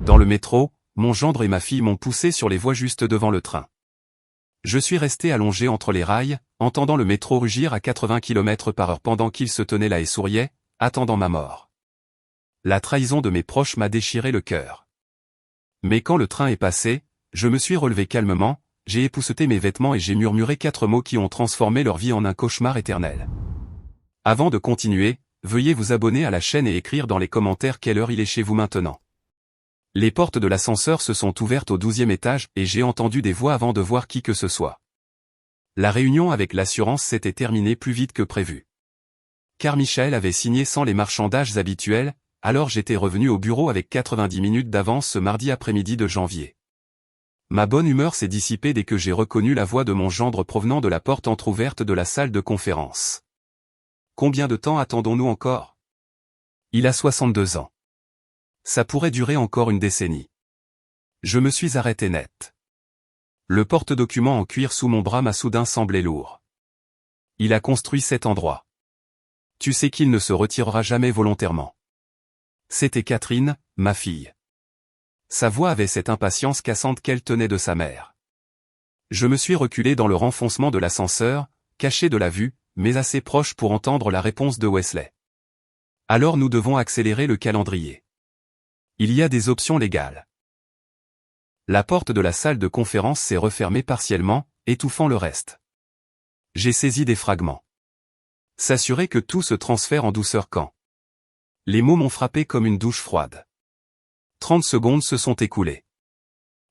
Dans le métro, mon gendre et ma fille m'ont poussé sur les voies juste devant le train. Je suis resté allongé entre les rails, entendant le métro rugir à 80 km/h pendant qu'il se tenait là et souriait, attendant ma mort. La trahison de mes proches m'a déchiré le cœur. Mais quand le train est passé, je me suis relevé calmement, j'ai épousseté mes vêtements et j'ai murmuré 4 mots qui ont transformé leur vie en un cauchemar éternel. Avant de continuer, veuillez vous abonner à la chaîne et écrire dans les commentaires quelle heure il est chez vous maintenant. Les portes de l'ascenseur se sont ouvertes au 12e étage et j'ai entendu des voix avant de voir qui que ce soit. La réunion avec l'assurance s'était terminée plus vite que prévu. Car Michael avait signé sans les marchandages habituels, alors j'étais revenu au bureau avec 90 minutes d'avance ce mardi après-midi de janvier. Ma bonne humeur s'est dissipée dès que j'ai reconnu la voix de mon gendre provenant de la porte entr'ouverte de la salle de conférence. Combien de temps attendons-nous encore? Il a 62 ans. Ça pourrait durer encore une décennie. Je me suis arrêté net. Le porte-document en cuir sous mon bras m'a soudain semblé lourd. Il a construit cet endroit. Tu sais qu'il ne se retirera jamais volontairement. C'était Catherine, ma fille. Sa voix avait cette impatience cassante qu'elle tenait de sa mère. Je me suis reculé dans le renfoncement de l'ascenseur, caché de la vue, mais assez proche pour entendre la réponse de Wesley. Alors nous devons accélérer le calendrier. Il y a des options légales. La porte de la salle de conférence s'est refermée partiellement, étouffant le reste. J'ai saisi des fragments. S'assurer que tout se transfère en douceur quand. Les mots m'ont frappé comme une douche froide. 30 secondes se sont écoulées.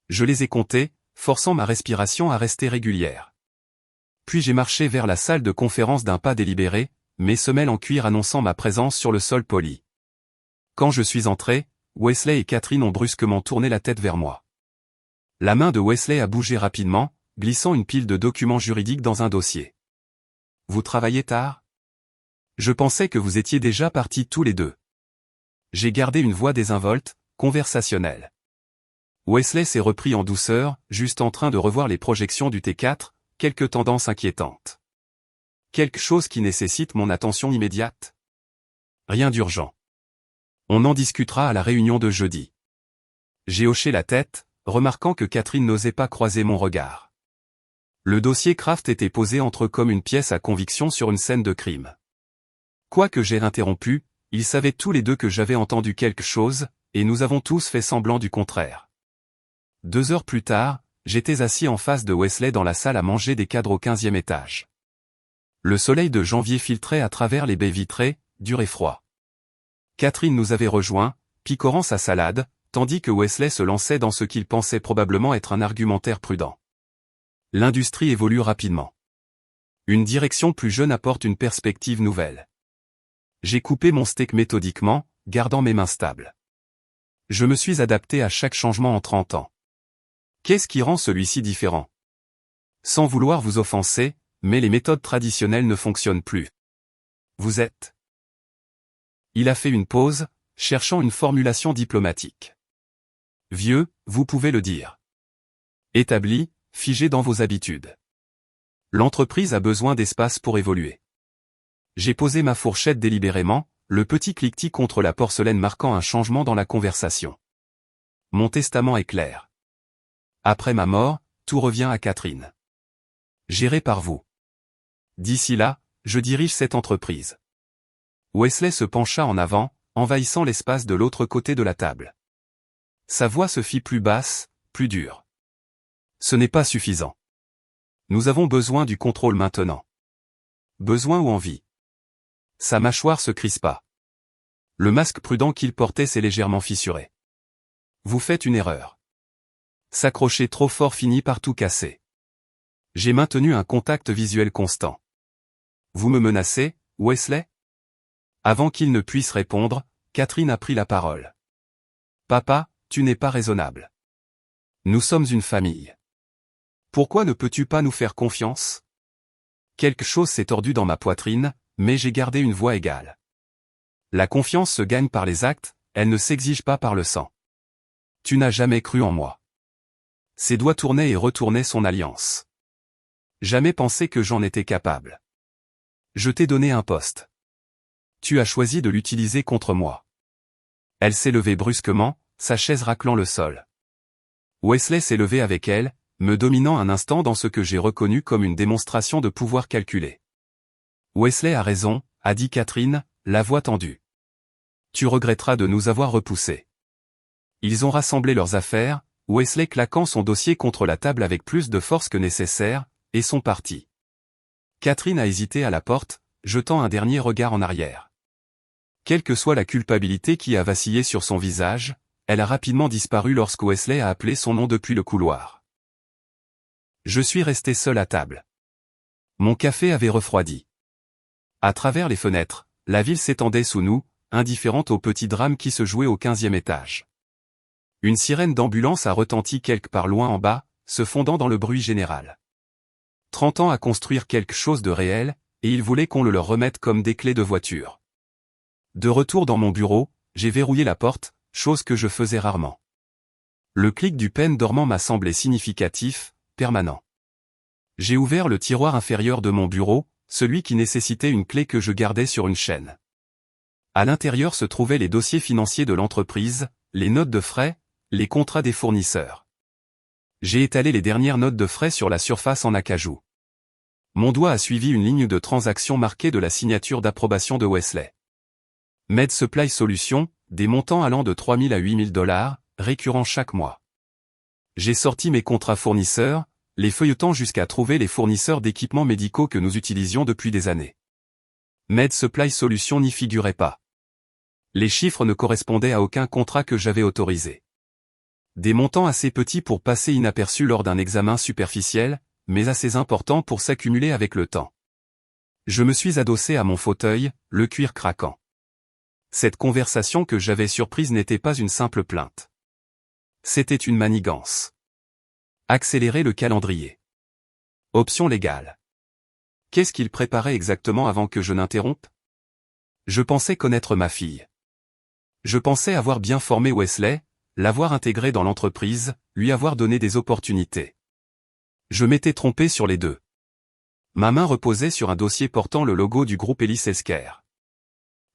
Je les ai comptées, forçant ma respiration à rester régulière. Puis j'ai marché vers la salle de conférence d'un pas délibéré, mes semelles en cuir annonçant ma présence sur le sol poli. Quand je suis entré, Wesley et Catherine ont brusquement tourné la tête vers moi. La main de Wesley a bougé rapidement, glissant une pile de documents juridiques dans un dossier. « Vous travaillez tard ? Je pensais que vous étiez déjà partis tous les deux. » J'ai gardé une voix désinvolte, conversationnelle. Wesley s'est repris en douceur, juste en train de revoir les projections du T4, quelques tendances inquiétantes. Quelque chose qui nécessite mon attention immédiate ? Rien d'urgent. On en discutera à la réunion de jeudi. J'ai hoché la tête, remarquant que Catherine n'osait pas croiser mon regard. Le dossier Kraft était posé entre eux comme une pièce à conviction sur une scène de crime. Quoique j'ai interrompu, ils savaient tous les deux que j'avais entendu quelque chose, et nous avons tous fait semblant du contraire. 2 heures plus tard, j'étais assis en face de Wesley dans la salle à manger des cadres au 15e étage. Le soleil de janvier filtrait à travers les baies vitrées, dur et froid. Catherine nous avait rejoints, picorant sa salade, tandis que Wesley se lançait dans ce qu'il pensait probablement être un argumentaire prudent. L'industrie évolue rapidement. Une direction plus jeune apporte une perspective nouvelle. J'ai coupé mon steak méthodiquement, gardant mes mains stables. Je me suis adapté à chaque changement en 30 ans. Qu'est-ce qui rend celui-ci différent? Sans vouloir vous offenser, mais les méthodes traditionnelles ne fonctionnent plus. Vous êtes... Il a fait une pause, cherchant une formulation diplomatique. Vieux, vous pouvez le dire. Établi, figé dans vos habitudes. L'entreprise a besoin d'espace pour évoluer. J'ai posé ma fourchette délibérément, le petit cliquetis contre la porcelaine marquant un changement dans la conversation. Mon testament est clair. Après ma mort, tout revient à Catherine. Géré par vous. D'ici là, je dirige cette entreprise. Wesley se pencha en avant, envahissant l'espace de l'autre côté de la table. Sa voix se fit plus basse, plus dure. Ce n'est pas suffisant. Nous avons besoin du contrôle maintenant. Besoin ou envie? Sa mâchoire se crispa. Le masque prudent qu'il portait s'est légèrement fissuré. Vous faites une erreur. S'accrocher trop fort finit par tout casser. J'ai maintenu un contact visuel constant. Vous me menacez, Wesley? Avant qu'il ne puisse répondre, Catherine a pris la parole. Papa, tu n'es pas raisonnable. Nous sommes une famille. Pourquoi ne peux-tu pas nous faire confiance? Quelque chose s'est tordu dans ma poitrine, mais j'ai gardé une voix égale. La confiance se gagne par les actes, elle ne s'exige pas par le sang. Tu n'as jamais cru en moi. Ses doigts tournaient et retournaient son alliance. Jamais pensé que j'en étais capable. Je t'ai donné un poste. Tu as choisi de l'utiliser contre moi. Elle s'est levée brusquement, sa chaise raclant le sol. Wesley s'est levé avec elle, me dominant un instant dans ce que j'ai reconnu comme une démonstration de pouvoir calculé. Wesley a raison, a dit Catherine, la voix tendue. Tu regretteras de nous avoir repoussés. Ils ont rassemblé leurs affaires, Wesley claquant son dossier contre la table avec plus de force que nécessaire, et sont partis. Catherine a hésité à la porte, jetant un dernier regard en arrière. Quelle que soit la culpabilité qui a vacillé sur son visage, elle a rapidement disparu lorsque Wesley a appelé son nom depuis le couloir. Je suis resté seul à table. Mon café avait refroidi. À travers les fenêtres, la ville s'étendait sous nous, indifférente au petit drame qui se jouait au 15e étage. Une sirène d'ambulance a retenti quelque part loin en bas, se fondant dans le bruit général. 30 ans à construire quelque chose de réel, et ils voulaient qu'on le leur remette comme des clés de voiture. De retour dans mon bureau, j'ai verrouillé la porte, chose que je faisais rarement. Le clic du pen dormant m'a semblé significatif, permanent. J'ai ouvert le tiroir inférieur de mon bureau, celui qui nécessitait une clé que je gardais sur une chaîne. À l'intérieur se trouvaient les dossiers financiers de l'entreprise, les notes de frais, les contrats des fournisseurs. J'ai étalé les dernières notes de frais sur la surface en acajou. Mon doigt a suivi une ligne de transaction marquée de la signature d'approbation de Wesley. Med Supply Solutions, des montants allant de 3 000 à 8 000 $, récurrents chaque mois. J'ai sorti mes contrats fournisseurs, les feuilletant jusqu'à trouver les fournisseurs d'équipements médicaux que nous utilisions depuis des années. Med Supply Solutions n'y figurait pas. Les chiffres ne correspondaient à aucun contrat que j'avais autorisé. Des montants assez petits pour passer inaperçus lors d'un examen superficiel, mais assez importants pour s'accumuler avec le temps. Je me suis adossé à mon fauteuil, le cuir craquant. Cette conversation que j'avais surprise n'était pas une simple plainte. C'était une manigance. Accélérer le calendrier. Option légale. Qu'est-ce qu'il préparait exactement avant que je n'interrompe? Je pensais connaître ma fille. Je pensais avoir bien formé Wesley, l'avoir intégré dans l'entreprise, lui avoir donné des opportunités. Je m'étais trompé sur les deux. Ma main reposait sur un dossier portant le logo du groupe Ellis Healthcare.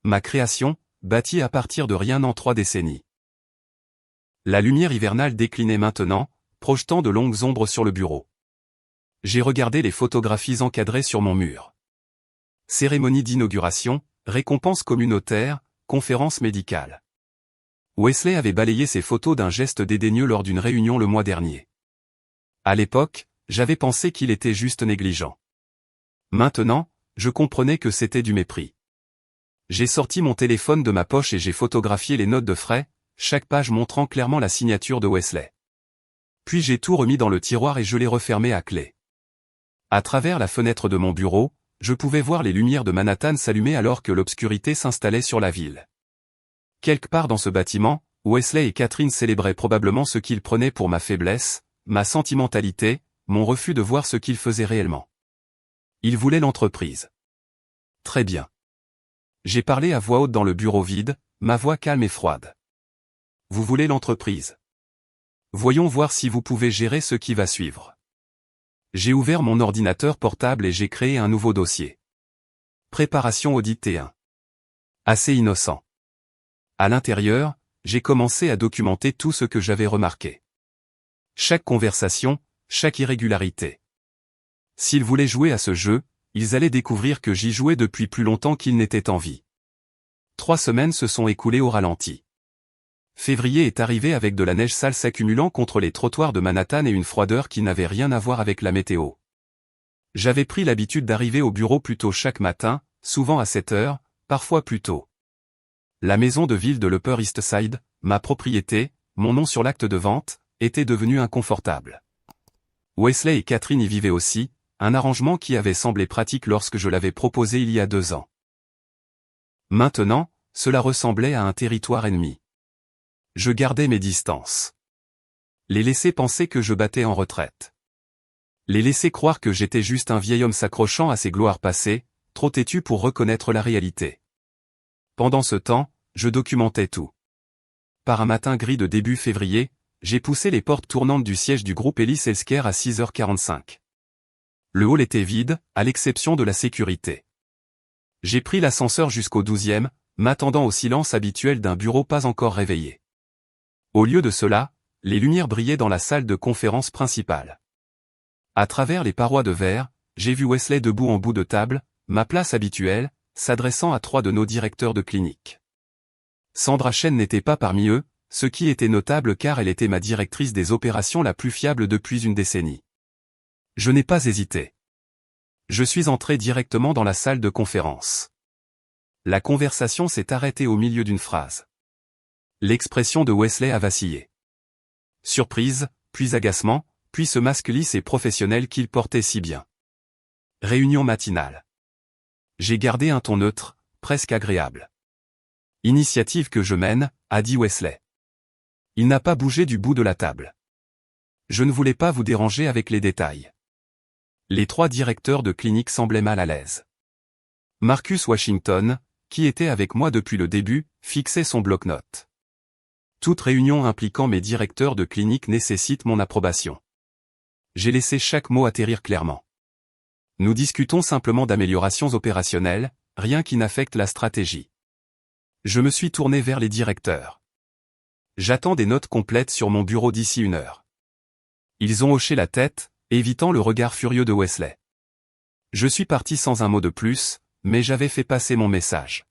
Ma création, bâtie à partir de rien en 3 décennies. La lumière hivernale déclinait maintenant, projetant de longues ombres sur le bureau. J'ai regardé les photographies encadrées sur mon mur. Cérémonie d'inauguration, récompense communautaire, conférence médicale. Wesley avait balayé ces photos d'un geste dédaigneux lors d'une réunion le mois dernier. À l'époque, j'avais pensé qu'il était juste négligent. Maintenant, je comprenais que c'était du mépris. J'ai sorti mon téléphone de ma poche et j'ai photographié les notes de frais, chaque page montrant clairement la signature de Wesley. Puis j'ai tout remis dans le tiroir et je l'ai refermé à clé. À travers la fenêtre de mon bureau, je pouvais voir les lumières de Manhattan s'allumer alors que l'obscurité s'installait sur la ville. Quelque part dans ce bâtiment, Wesley et Catherine célébraient probablement ce qu'ils prenaient pour ma faiblesse, ma sentimentalité, mon refus de voir ce qu'ils faisaient réellement. Ils voulaient l'entreprise. Très bien. J'ai parlé à voix haute dans le bureau vide, ma voix calme et froide. Vous voulez l'entreprise? Voyons voir si vous pouvez gérer ce qui va suivre. J'ai ouvert mon ordinateur portable et j'ai créé un nouveau dossier. Préparation audit T1. Assez innocent. À l'intérieur, j'ai commencé à documenter tout ce que j'avais remarqué. Chaque conversation, chaque irrégularité. S'ils voulaient jouer à ce jeu, ils allaient découvrir que j'y jouais depuis plus longtemps qu'ils n'étaient en vie. 3 semaines se sont écoulées au ralenti. Février est arrivé avec de la neige sale s'accumulant contre les trottoirs de Manhattan et une froideur qui n'avait rien à voir avec la météo. J'avais pris l'habitude d'arriver au bureau plus tôt chaque matin, souvent à 7 heures, parfois plus tôt. La maison de ville de l'Upper East Side, ma propriété, mon nom sur l'acte de vente, était devenue inconfortable. Wesley et Catherine y vivaient aussi, un arrangement qui avait semblé pratique lorsque je l'avais proposé il y a 2 ans. Maintenant, cela ressemblait à un territoire ennemi. Je gardais mes distances. Les laisser penser que je battais en retraite. Les laisser croire que j'étais juste un vieil homme s'accrochant à ses gloires passées, trop têtu pour reconnaître la réalité. Pendant ce temps, je documentais tout. Par un matin gris de début février, j'ai poussé les portes tournantes du siège du groupe Ellis Healthcare à 6h45. Le hall était vide, à l'exception de la sécurité. J'ai pris l'ascenseur jusqu'au 12e, m'attendant au silence habituel d'un bureau pas encore réveillé. Au lieu de cela, les lumières brillaient dans la salle de conférence principale. À travers les parois de verre, j'ai vu Wesley debout en bout de table, ma place habituelle, s'adressant à 3 de nos directeurs de clinique. Sandra Chen n'était pas parmi eux, ce qui était notable car elle était ma directrice des opérations la plus fiable depuis une décennie. Je n'ai pas hésité. Je suis entré directement dans la salle de conférence. La conversation s'est arrêtée au milieu d'une phrase. L'expression de Wesley a vacillé. Surprise, puis agacement, puis ce masque lisse et professionnel qu'il portait si bien. Réunion matinale. J'ai gardé un ton neutre, presque agréable. Initiative que je mène, a dit Wesley. Il n'a pas bougé du bout de la table. Je ne voulais pas vous déranger avec les détails. Les 3 directeurs de clinique semblaient mal à l'aise. Marcus Washington, qui était avec moi depuis le début, fixait son bloc-notes. Toute réunion impliquant mes directeurs de clinique nécessite mon approbation. J'ai laissé chaque mot atterrir clairement. Nous discutons simplement d'améliorations opérationnelles, rien qui n'affecte la stratégie. Je me suis tourné vers les directeurs. J'attends des notes complètes sur mon bureau d'ici 1 heure. Ils ont hoché la tête, évitant le regard furieux de Wesley. Je suis parti sans un mot de plus, mais j'avais fait passer mon message.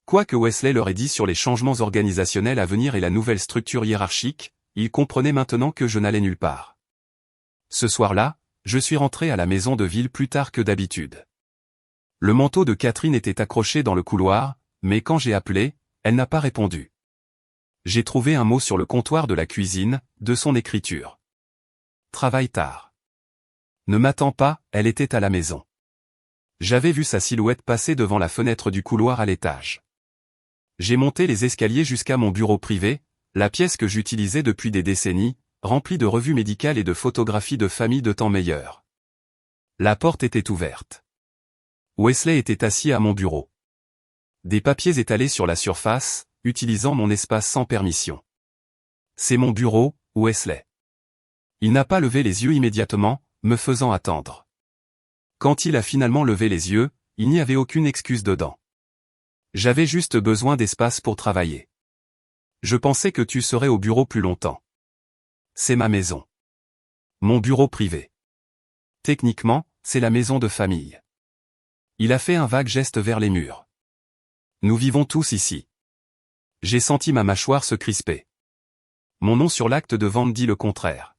Quoi que Wesley leur ait dit sur les changements organisationnels à venir et la nouvelle structure hiérarchique, ils comprenaient maintenant que je n'allais nulle part. Ce soir-là, je suis rentré à la maison de ville plus tard que d'habitude. Le manteau de Catherine était accroché dans le couloir, mais quand j'ai appelé, elle n'a pas répondu. J'ai trouvé un mot sur le comptoir de la cuisine, de son écriture. Travaille tard. Ne m'attends pas, elle était à la maison. J'avais vu sa silhouette passer devant la fenêtre du couloir à l'étage. J'ai monté les escaliers jusqu'à mon bureau privé, la pièce que j'utilisais depuis des décennies, remplie de revues médicales et de photographies de familles de temps meilleurs. La porte était ouverte. Wesley était assis à mon bureau. Des papiers étalés sur la surface, utilisant mon espace sans permission. C'est mon bureau, Wesley. Il n'a pas levé les yeux immédiatement, me faisant attendre. Quand il a finalement levé les yeux, il n'y avait aucune excuse dedans. J'avais juste besoin d'espace pour travailler. Je pensais que tu serais au bureau plus longtemps. C'est ma maison. Mon bureau privé. Techniquement, c'est la maison de famille. Il a fait un vague geste vers les murs. Nous vivons tous ici. J'ai senti ma mâchoire se crisper. Mon nom sur l'acte de vente dit le contraire.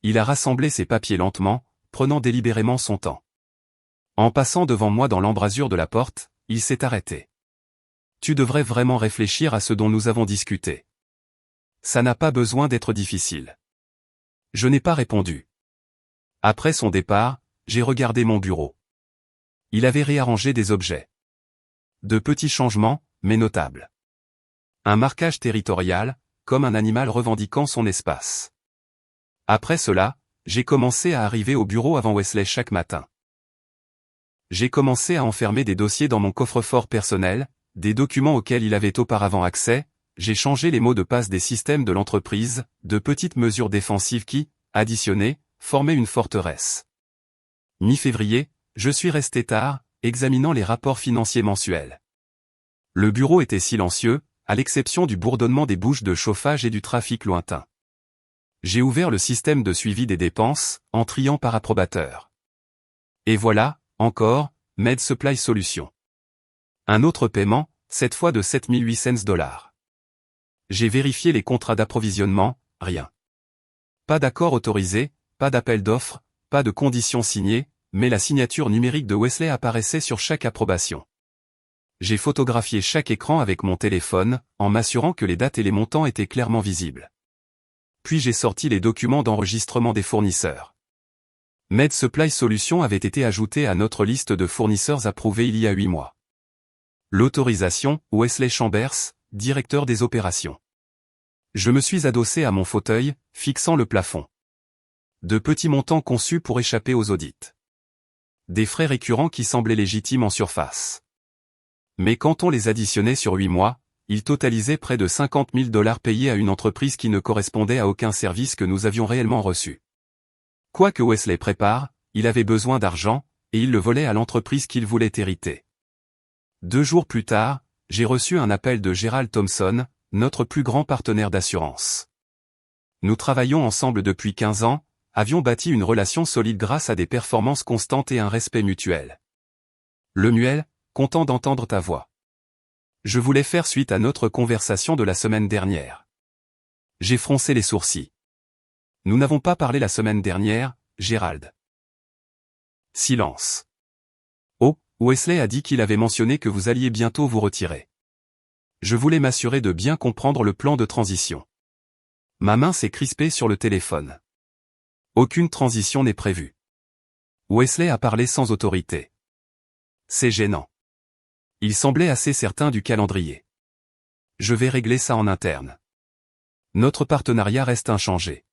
Il a rassemblé ses papiers lentement, prenant délibérément son temps. En passant devant moi dans l'embrasure de la porte, il s'est arrêté. Tu devrais vraiment réfléchir à ce dont nous avons discuté. Ça n'a pas besoin d'être difficile. Je n'ai pas répondu. Après son départ, j'ai regardé mon bureau. Il avait réarrangé des objets. De petits changements, mais notables. Un marquage territorial, comme un animal revendiquant son espace. Après cela, j'ai commencé à arriver au bureau avant Wesley chaque matin. J'ai commencé à enfermer des dossiers dans mon coffre-fort personnel, des documents auxquels il avait auparavant accès, j'ai changé les mots de passe des systèmes de l'entreprise, de petites mesures défensives qui, additionnées, formaient une forteresse. Mi-février, je suis resté tard, examinant les rapports financiers mensuels. Le bureau était silencieux, à l'exception du bourdonnement des bouches de chauffage et du trafic lointain. J'ai ouvert le système de suivi des dépenses, en triant par approbateur. Et voilà, encore, Med Supply Solutions. Un autre paiement, cette fois de $7,800. J'ai vérifié les contrats d'approvisionnement, rien. Pas d'accord autorisé, pas d'appel d'offres, pas de conditions signées, mais la signature numérique de Wesley apparaissait sur chaque approbation. J'ai photographié chaque écran avec mon téléphone, en m'assurant que les dates et les montants étaient clairement visibles. Puis j'ai sorti les documents d'enregistrement des fournisseurs. Med Supply Solutions avait été ajouté à notre liste de fournisseurs approuvés il y a 8 mois. L'autorisation, Wesley Chambers, directeur des opérations. Je me suis adossé à mon fauteuil, fixant le plafond. De petits montants conçus pour échapper aux audits. Des frais récurrents qui semblaient légitimes en surface. Mais quand on les additionnait sur 8 mois, ils totalisaient près de $50,000 payés à une entreprise qui ne correspondait à aucun service que nous avions réellement reçu. Quoi que Wesley prépare, il avait besoin d'argent, et il le volait à l'entreprise qu'il voulait hériter. 2 jours plus tard, j'ai reçu un appel de Gerald Thompson, notre plus grand partenaire d'assurance. Nous travaillons ensemble depuis 15 ans, avions bâti une relation solide grâce à des performances constantes et un respect mutuel. Lemuel, content d'entendre ta voix. Je voulais faire suite à notre conversation de la semaine dernière. J'ai froncé les sourcils. Nous n'avons pas parlé la semaine dernière, Gérald. Silence. Oh, Wesley a dit qu'il avait mentionné que vous alliez bientôt vous retirer. Je voulais m'assurer de bien comprendre le plan de transition. Ma main s'est crispée sur le téléphone. Aucune transition n'est prévue. Wesley a parlé sans autorité. C'est gênant. Il semblait assez certain du calendrier. Je vais régler ça en interne. Notre partenariat reste inchangé.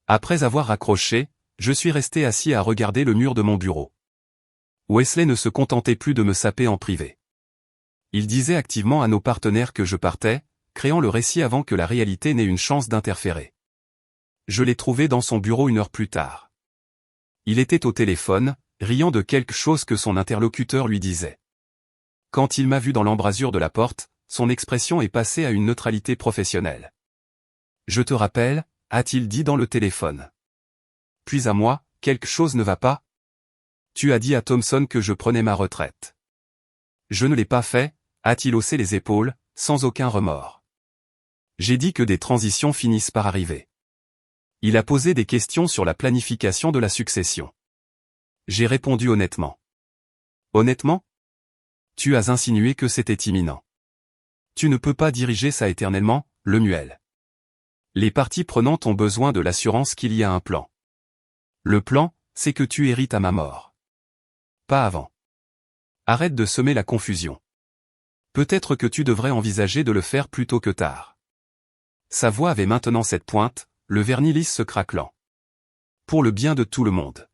Après avoir raccroché, je suis resté assis à regarder le mur de mon bureau. Wesley ne se contentait plus de me saper en privé. Il disait activement à nos partenaires que je partais, créant le récit avant que la réalité n'ait une chance d'interférer. Je l'ai trouvé dans son bureau 1 heure plus tard. Il était au téléphone, riant de quelque chose que son interlocuteur lui disait. Quand il m'a vu dans l'embrasure de la porte, son expression est passée à une neutralité professionnelle. Je te rappelle, a-t-il dit dans le téléphone. Puis à moi, quelque chose ne va pas? Tu as dit à Thompson que je prenais ma retraite. Je ne l'ai pas fait, a-t-il haussé les épaules, sans aucun remords. J'ai dit que des transitions finissent par arriver. Il a posé des questions sur la planification de la succession. J'ai répondu honnêtement. Honnêtement? Tu as insinué que c'était imminent. Tu ne peux pas diriger ça éternellement, Lemuel. Les parties prenantes ont besoin de l'assurance qu'il y a un plan. Le plan, c'est que tu hérites à ma mort. Pas avant. Arrête de semer la confusion. Peut-être que tu devrais envisager de le faire plus tôt que tard. Sa voix avait maintenant cette pointe, le vernis lisse se craquelant. Pour le bien de tout le monde.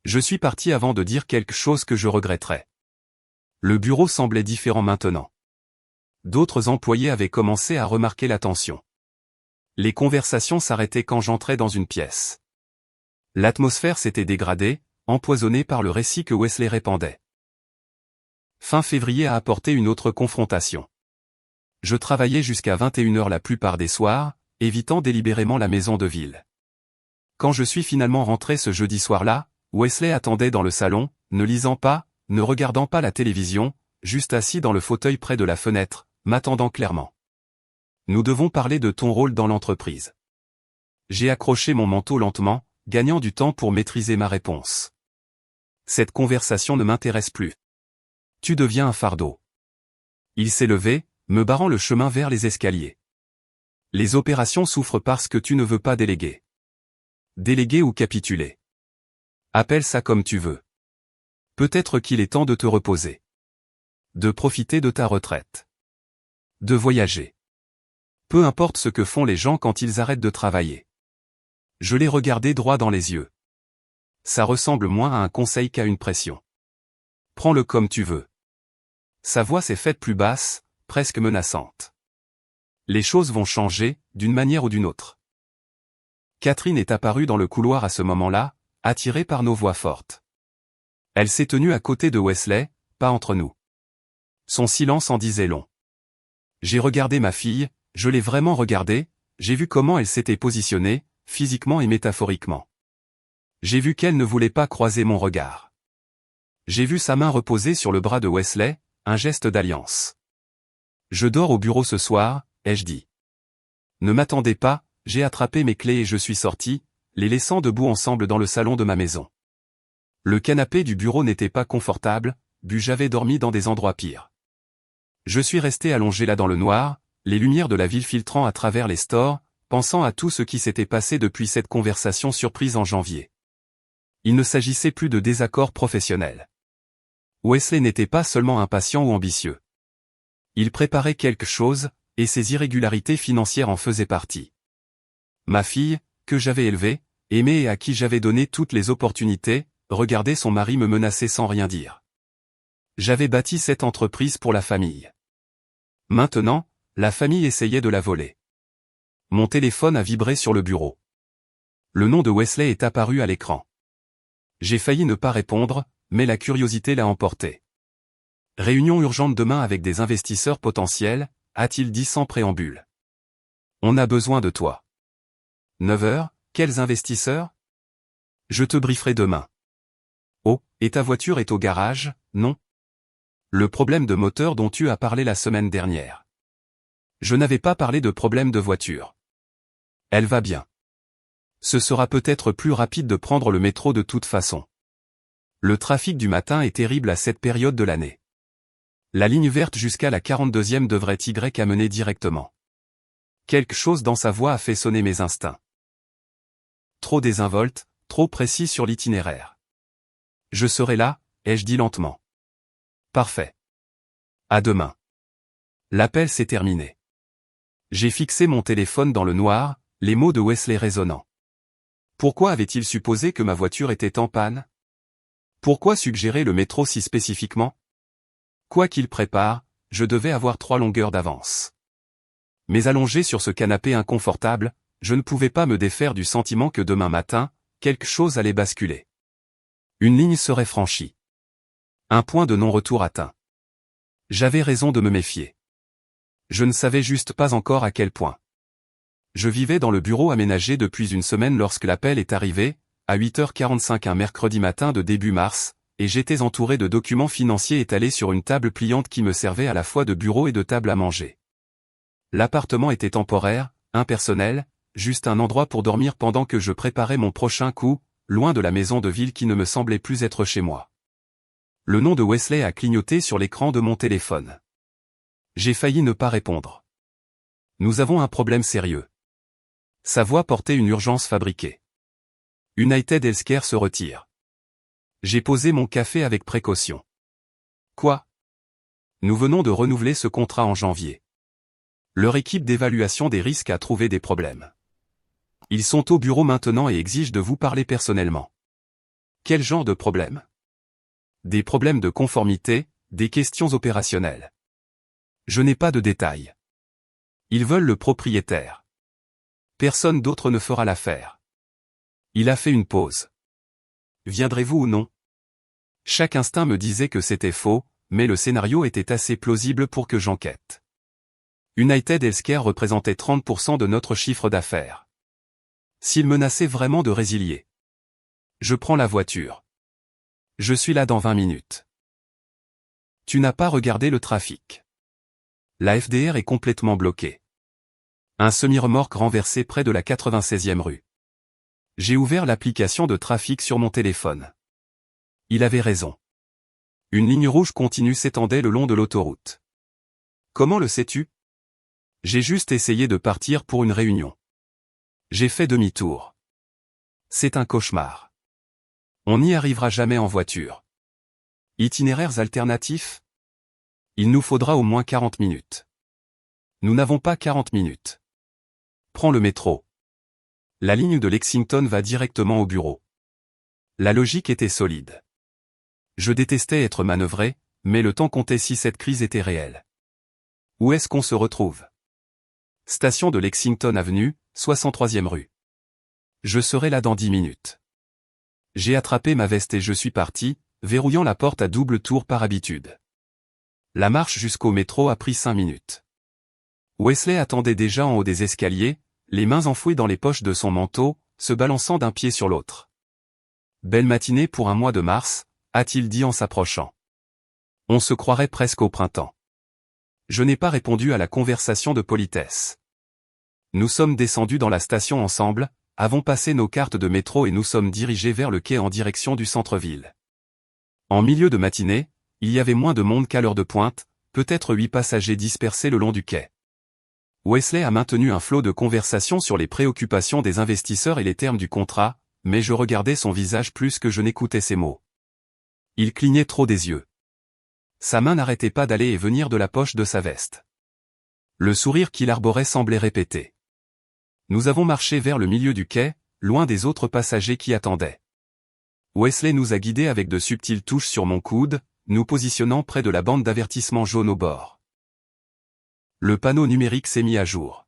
Je suis parti avant de dire quelque chose que je regretterais. Le bureau semblait différent maintenant. D'autres employés avaient commencé à remarquer la tension. Les conversations s'arrêtaient quand j'entrais dans une pièce. L'atmosphère s'était dégradée, empoisonnée par le récit que Wesley répandait. Fin février a apporté une autre confrontation. Je travaillais jusqu'à 21h la plupart des soirs, évitant délibérément la maison de ville. Quand je suis finalement rentré ce jeudi soir-là, Wesley attendait dans le salon, ne lisant pas, ne regardant pas la télévision, juste assis dans le fauteuil près de la fenêtre, m'attendant clairement. Nous devons parler de ton rôle dans l'entreprise. J'ai accroché mon manteau lentement, gagnant du temps pour maîtriser ma réponse. Cette conversation ne m'intéresse plus. Tu deviens un fardeau. Il s'est levé, me barrant le chemin vers les escaliers. Les opérations souffrent parce que tu ne veux pas déléguer. Déléguer ou capituler. Appelle ça comme tu veux. Peut-être qu'il est temps de te reposer. De profiter de ta retraite. De voyager. Peu importe ce que font les gens quand ils arrêtent de travailler. Je l'ai regardé droit dans les yeux. Ça ressemble moins à un conseil qu'à une pression. Prends-le comme tu veux. Sa voix s'est faite plus basse, presque menaçante. Les choses vont changer, d'une manière ou d'une autre. Catherine est apparue dans le couloir à ce moment-là, attirée par nos voix fortes. Elle s'est tenue à côté de Wesley, pas entre nous. Son silence en disait long. J'ai regardé ma fille, je l'ai vraiment regardée, j'ai vu comment elle s'était positionnée, physiquement et métaphoriquement. J'ai vu qu'elle ne voulait pas croiser mon regard. J'ai vu sa main reposer sur le bras de Wesley, un geste d'alliance. Je dors au bureau ce soir, ai-je dit. Ne m'attendez pas, j'ai attrapé mes clés et je suis sorti, les laissant debout ensemble dans le salon de ma maison. Le canapé du bureau n'était pas confortable, j'avais dormi dans des endroits pires. Je suis resté allongé là dans le noir, les lumières de la ville filtrant à travers les stores, pensant à tout ce qui s'était passé depuis cette conversation surprise en janvier. Il ne s'agissait plus de désaccords professionnels. Wesley n'était pas seulement impatient ou ambitieux. Il préparait quelque chose, et ses irrégularités financières en faisaient partie. Ma fille, que j'avais élevée, aimée et à qui j'avais donné toutes les opportunités, regardait son mari me menacer sans rien dire. J'avais bâti cette entreprise pour la famille. Maintenant, la famille essayait de la voler. Mon téléphone a vibré sur le bureau. Le nom de Wesley est apparu à l'écran. J'ai failli ne pas répondre, mais la curiosité l'a emporté. Réunion urgente demain avec des investisseurs potentiels, a-t-il dit sans préambule. On a besoin de toi. 9 heures, quels investisseurs? Je te brieferai demain. Oh, et ta voiture est au garage, non? Le problème de moteur dont tu as parlé la semaine dernière. Je n'avais pas parlé de problème de voiture. Elle va bien. Ce sera peut-être plus rapide de prendre le métro de toute façon. Le trafic du matin est terrible à cette période de l'année. La ligne verte jusqu'à la 42e devrait y amener directement. Quelque chose dans sa voix a fait sonner mes instincts. Trop désinvolte, trop précis sur l'itinéraire. Je serai là, ai-je dit lentement. Parfait. À demain. L'appel s'est terminé. J'ai fixé mon téléphone dans le noir, les mots de Wesley résonnant. Pourquoi avait-il supposé que ma voiture était en panne? Pourquoi suggérer le métro si spécifiquement? Quoi qu'il prépare, je devais avoir 3 longueurs d'avance. Mais allongé sur ce canapé inconfortable, je ne pouvais pas me défaire du sentiment que demain matin, quelque chose allait basculer. Une ligne serait franchie. Un point de non-retour atteint. J'avais raison de me méfier. Je ne savais juste pas encore à quel point. Je vivais dans le bureau aménagé depuis une semaine lorsque l'appel est arrivé, à 8h45 un mercredi matin de début mars, et j'étais entouré de documents financiers étalés sur une table pliante qui me servait à la fois de bureau et de table à manger. L'appartement était temporaire, impersonnel, juste un endroit pour dormir pendant que je préparais mon prochain coup, loin de la maison de ville qui ne me semblait plus être chez moi. Le nom de Wesley a clignoté sur l'écran de mon téléphone. J'ai failli ne pas répondre. Nous avons un problème sérieux. Sa voix portait une urgence fabriquée. United Healthcare se retire. J'ai posé mon café avec précaution. Quoi? Nous venons de renouveler ce contrat en janvier. Leur équipe d'évaluation des risques a trouvé des problèmes. Ils sont au bureau maintenant et exigent de vous parler personnellement. Quel genre de problème? Des problèmes de conformité, des questions opérationnelles. Je n'ai pas de détails. Ils veulent le propriétaire. Personne d'autre ne fera l'affaire. Il a fait une pause. Viendrez-vous ou non? Chaque instinct me disait que c'était faux, mais le scénario était assez plausible pour que j'enquête. United Healthcare représentait 30% de notre chiffre d'affaires. S'il menaçait vraiment de résilier. Je prends la voiture. Je suis là dans 20 minutes. Tu n'as pas regardé le trafic. La FDR est complètement bloquée. Un semi-remorque renversé près de la 96e rue. J'ai ouvert l'application de trafic sur mon téléphone. Il avait raison. Une ligne rouge continue s'étendait le long de l'autoroute. Comment le sais-tu? J'ai juste essayé de partir pour une réunion. J'ai fait demi-tour. C'est un cauchemar. On n'y arrivera jamais en voiture. Itinéraires alternatifs? Il nous faudra au moins 40 minutes. Nous n'avons pas 40 minutes. Prends le métro. La ligne de Lexington va directement au bureau. La logique était solide. Je détestais être manœuvré, mais le temps comptait si cette crise était réelle. Où est-ce qu'on se retrouve? Station de Lexington Avenue, 63e rue. Je serai là dans 10 minutes. J'ai attrapé ma veste et je suis parti, verrouillant la porte à double tour par habitude. La marche jusqu'au métro a pris 5 minutes. Wesley attendait déjà en haut des escaliers, les mains enfouies dans les poches de son manteau, se balançant d'un pied sur l'autre. Belle matinée pour un mois de mars, a-t-il dit en s'approchant. On se croirait presque au printemps. Je n'ai pas répondu à la conversation de politesse. Nous sommes descendus dans la station ensemble, avons passé nos cartes de métro et nous sommes dirigés vers le quai en direction du centre-ville. En milieu de matinée, il y avait moins de monde qu'à l'heure de pointe, peut-être 8 passagers dispersés le long du quai. Wesley a maintenu un flot de conversation sur les préoccupations des investisseurs et les termes du contrat, mais je regardais son visage plus que je n'écoutais ses mots. Il clignait trop des yeux. Sa main n'arrêtait pas d'aller et venir de la poche de sa veste. Le sourire qu'il arborait semblait répéter. Nous avons marché vers le milieu du quai, loin des autres passagers qui attendaient. Wesley nous a guidés avec de subtiles touches sur mon coude, nous positionnant près de la bande d'avertissement jaune au bord. Le panneau numérique s'est mis à jour.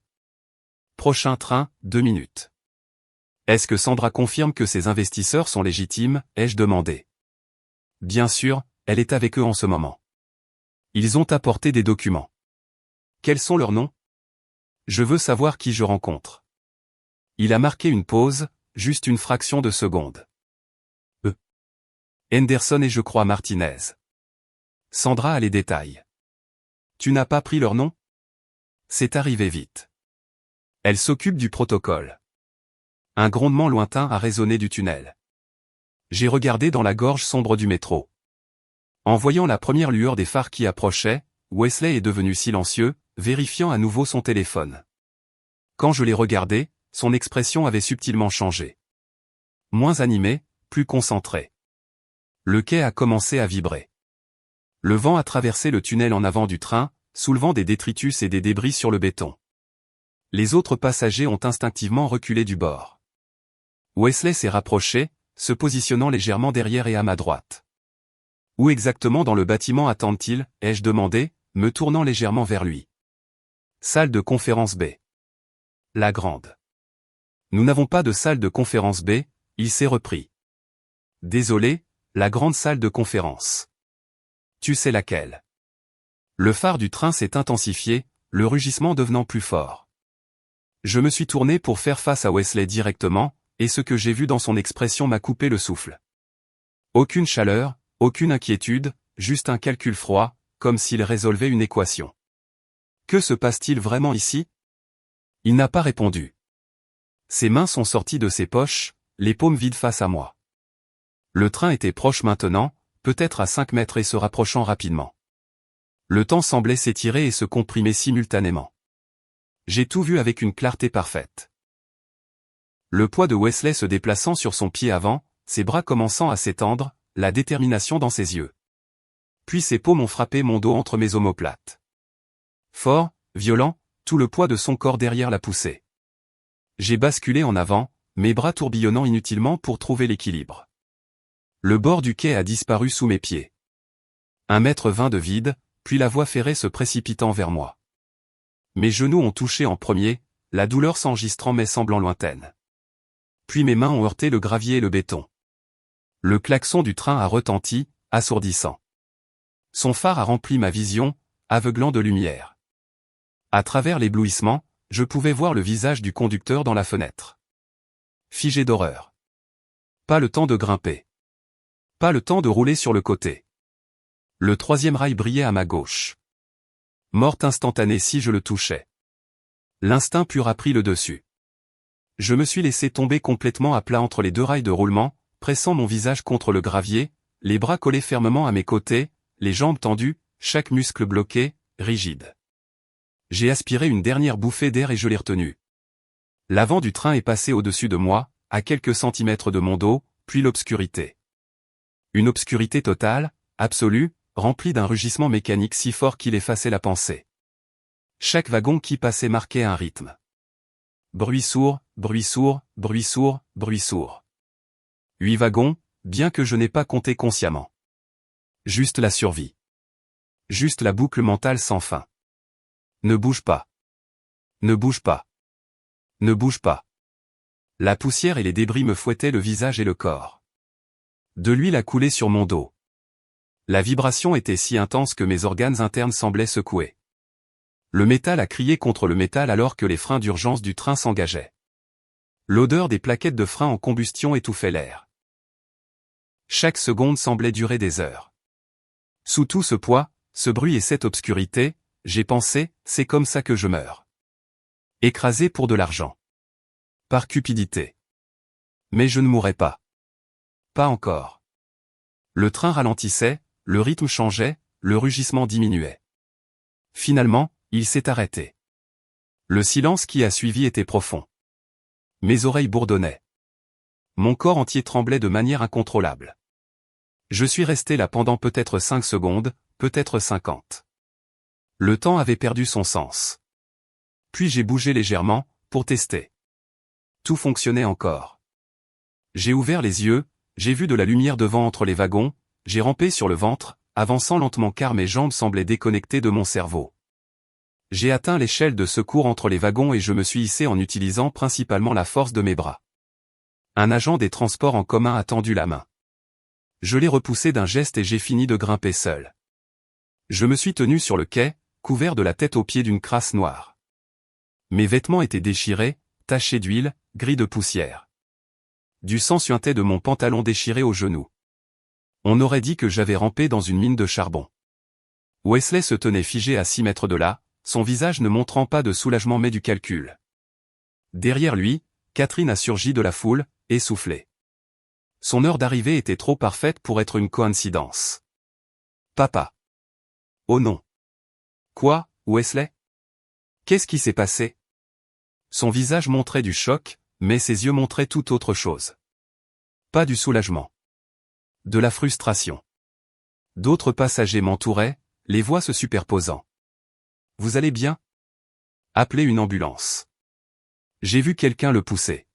Prochain train, 2 minutes. Est-ce que Sandra confirme que ces investisseurs sont légitimes, ai-je demandé. Bien sûr, elle est avec eux en ce moment. Ils ont apporté des documents. Quels sont leurs noms? Je veux savoir qui je rencontre. Il a marqué une pause, juste une fraction de seconde. Henderson et je crois Martinez. Sandra a les détails. Tu n'as pas pris leur nom? C'est arrivé vite. Elle s'occupe du protocole. Un grondement lointain a résonné du tunnel. J'ai regardé dans la gorge sombre du métro. En voyant la première lueur des phares qui approchaient, Wesley est devenu silencieux, vérifiant à nouveau son téléphone. Quand je l'ai regardé, son expression avait subtilement changé. Moins animée, plus concentrée. Le quai a commencé à vibrer. Le vent a traversé le tunnel en avant du train, soulevant des détritus et des débris sur le béton. Les autres passagers ont instinctivement reculé du bord. Wesley s'est rapproché, se positionnant légèrement derrière et à ma droite. Où exactement dans le bâtiment attendent-ils, ai-je demandé, me tournant légèrement vers lui. Salle de conférence B. La grande. Nous n'avons pas de salle de conférence B, il s'est repris. Désolé, la grande salle de conférence. Tu sais laquelle. Le phare du train s'est intensifié, le rugissement devenant plus fort. Je me suis tourné pour faire face à Wesley directement, et ce que j'ai vu dans son expression m'a coupé le souffle. Aucune chaleur, aucune inquiétude, juste un calcul froid, comme s'il résolvait une équation. Que se passe-t-il vraiment ici? Il n'a pas répondu. Ses mains sont sorties de ses poches, les paumes vides face à moi. Le train était proche maintenant, peut-être à 5 mètres et se rapprochant rapidement. Le temps semblait s'étirer et se comprimer simultanément. J'ai tout vu avec une clarté parfaite. Le poids de Wesley se déplaçant sur son pied avant, ses bras commençant à s'étendre, la détermination dans ses yeux. Puis ses paumes ont frappé mon dos entre mes omoplates. Fort, violent, tout le poids de son corps derrière l'a poussé. J'ai basculé en avant, mes bras tourbillonnant inutilement pour trouver l'équilibre. Le bord du quai a disparu sous mes pieds. 1,20 m de vide, puis la voie ferrée se précipitant vers moi. Mes genoux ont touché en premier, la douleur s'enregistrant mais semblant lointaine. Puis mes mains ont heurté le gravier et le béton. Le klaxon du train a retenti, assourdissant. Son phare a rempli ma vision, aveuglant de lumière. À travers l'éblouissement, je pouvais voir le visage du conducteur dans la fenêtre. Figé d'horreur. Pas le temps de grimper. Pas le temps de rouler sur le côté. Le troisième rail brillait à ma gauche. Morte instantanée si je le touchais. L'instinct pur a pris le dessus. Je me suis laissé tomber complètement à plat entre les deux rails de roulement, pressant mon visage contre le gravier, les bras collés fermement à mes côtés, les jambes tendues, chaque muscle bloqué, rigide. J'ai aspiré une dernière bouffée d'air et je l'ai retenu. L'avant du train est passé au-dessus de moi, à quelques centimètres de mon dos, puis l'obscurité. Une obscurité totale, absolue, remplie d'un rugissement mécanique si fort qu'il effaçait la pensée. Chaque wagon qui passait marquait un rythme. Bruit sourd, bruit sourd, bruit sourd, bruit sourd. 8 wagons, bien que je n'ai pas compté consciemment. Juste la survie. Juste la boucle mentale sans fin. Ne bouge pas. Ne bouge pas. Ne bouge pas. La poussière et les débris me fouettaient le visage et le corps. De l'huile a coulé sur mon dos. La vibration était si intense que mes organes internes semblaient secouer. Le métal a crié contre le métal alors que les freins d'urgence du train s'engageaient. L'odeur des plaquettes de frein en combustion étouffait l'air. Chaque seconde semblait durer des heures. Sous tout ce poids, ce bruit et cette obscurité, j'ai pensé, c'est comme ça que je meurs. Écrasé pour de l'argent. Par cupidité. Mais je ne mourrai pas. Pas encore. Le train ralentissait, le rythme changeait, le rugissement diminuait. Finalement, il s'est arrêté. Le silence qui a suivi était profond. Mes oreilles bourdonnaient. Mon corps entier tremblait de manière incontrôlable. Je suis resté là pendant peut-être 5 secondes, peut-être 50. Le temps avait perdu son sens. Puis j'ai bougé légèrement, pour tester. Tout fonctionnait encore. J'ai ouvert les yeux, j'ai vu de la lumière devant entre les wagons, j'ai rampé sur le ventre, avançant lentement car mes jambes semblaient déconnectées de mon cerveau. J'ai atteint l'échelle de secours entre les wagons et je me suis hissé en utilisant principalement la force de mes bras. Un agent des transports en commun a tendu la main. Je l'ai repoussé d'un geste et j'ai fini de grimper seul. Je me suis tenu sur le quai, couvert de la tête aux pieds d'une crasse noire. Mes vêtements étaient déchirés, tachés d'huile, gris de poussière. Du sang suintait de mon pantalon déchiré au genou. On aurait dit que j'avais rampé dans une mine de charbon. Wesley se tenait figé à 6 mètres de là, son visage ne montrant pas de soulagement mais du calcul. Derrière lui, Catherine a surgi de la foule, essoufflée. Son heure d'arrivée était trop parfaite pour être une coïncidence. Papa. Oh non. Quoi, Wesley? Qu'est-ce qui s'est passé? Son visage montrait du choc, mais ses yeux montraient tout autre chose. Pas du soulagement. De la frustration. D'autres passagers m'entouraient, les voix se superposant. Vous allez bien? Appelez une ambulance. J'ai vu quelqu'un le pousser.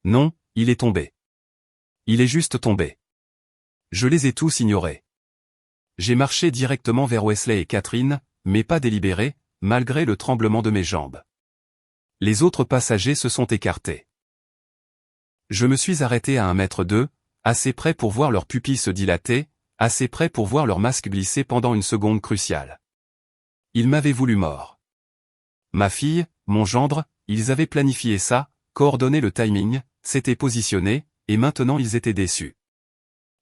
Non, il est tombé. Il est juste tombé. Je les ai tous ignorés. J'ai marché directement vers Wesley et Catherine, mais pas délibéré, malgré le tremblement de mes jambes. Les autres passagers se sont écartés. Je me suis arrêté à 1,2 m, assez près pour voir leurs pupilles se dilater, assez près pour voir leur masque glisser pendant une seconde cruciale. Ils m'avaient voulu mort. Ma fille, mon gendre, ils avaient planifié ça, coordonné le timing, s'étaient positionnés, et maintenant ils étaient déçus.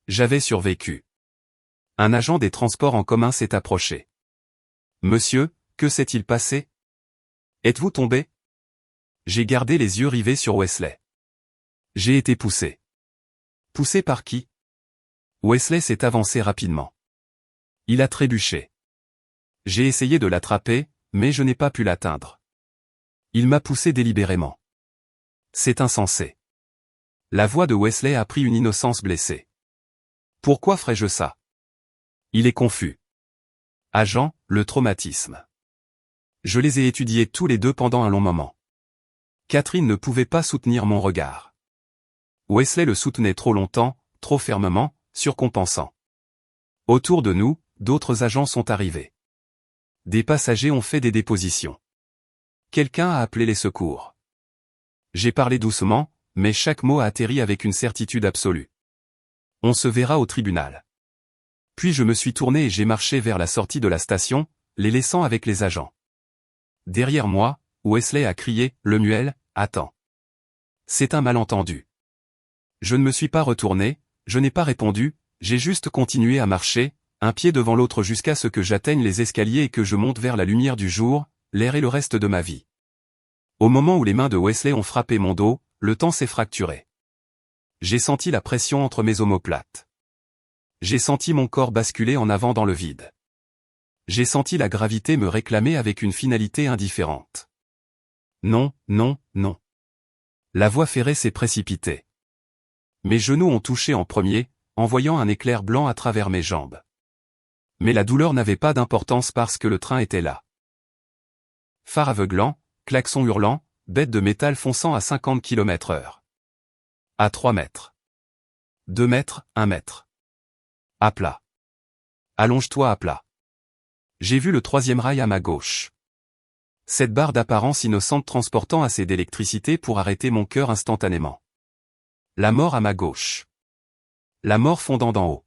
J'avais survécu. Un agent des transports en commun s'est approché. Monsieur, que s'est-il passé? Êtes-vous tombé? J'ai gardé les yeux rivés sur Wesley. J'ai été poussé. Poussé par qui? Wesley s'est avancé rapidement. Il a trébuché. J'ai essayé de l'attraper, mais je n'ai pas pu l'atteindre. Il m'a poussé délibérément. C'est insensé. La voix de Wesley a pris une innocence blessée. Pourquoi ferais-je ça? Il est confus. Agent, le traumatisme. Je les ai étudiés tous les deux pendant un long moment. Catherine ne pouvait pas soutenir mon regard. Wesley le soutenait trop longtemps, trop fermement, surcompensant. Autour de nous, d'autres agents sont arrivés. Des passagers ont fait des dépositions. Quelqu'un a appelé les secours. J'ai parlé doucement, mais chaque mot a atterri avec une certitude absolue. On se verra au tribunal. Puis je me suis tourné et j'ai marché vers la sortie de la station, les laissant avec les agents. Derrière moi, Wesley a crié, Lemuel, attends. C'est un malentendu. Je ne me suis pas retourné, je n'ai pas répondu, j'ai juste continué à marcher, un pied devant l'autre jusqu'à ce que j'atteigne les escaliers et que je monte vers la lumière du jour, l'air et le reste de ma vie. Au moment où les mains de Wesley ont frappé mon dos, le temps s'est fracturé. J'ai senti la pression entre mes omoplates. J'ai senti mon corps basculer en avant dans le vide. J'ai senti la gravité me réclamer avec une finalité indifférente. Non, non, non. La voie ferrée s'est précipitée. Mes genoux ont touché en premier, envoyant un éclair blanc à travers mes jambes. Mais la douleur n'avait pas d'importance parce que le train était là. Phare aveuglant, klaxon hurlant, bête de métal fonçant à 50 km/h. À 3 mètres. 2 mètres, 1 mètre. À plat. Allonge-toi à plat. J'ai vu le 3e rail à ma gauche. Cette barre d'apparence innocente transportant assez d'électricité pour arrêter mon cœur instantanément. La mort à ma gauche. La mort fondant d'en haut.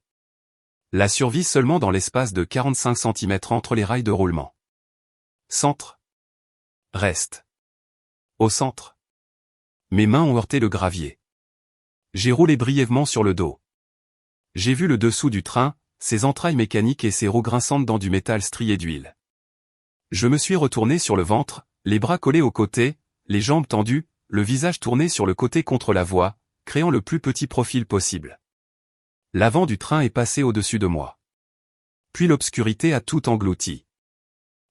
La survie seulement dans l'espace de 45 cm entre les rails de roulement. Centre. Reste. Au centre. Mes mains ont heurté le gravier. J'ai roulé brièvement sur le dos. J'ai vu le dessous du train, ses entrailles mécaniques et ses roues grinçantes dans du métal strié d'huile. Je me suis retourné sur le ventre, les bras collés aux côtés, les jambes tendues, le visage tourné sur le côté contre la voie, créant le plus petit profil possible. L'avant du train est passé au-dessus de moi. Puis l'obscurité a tout englouti.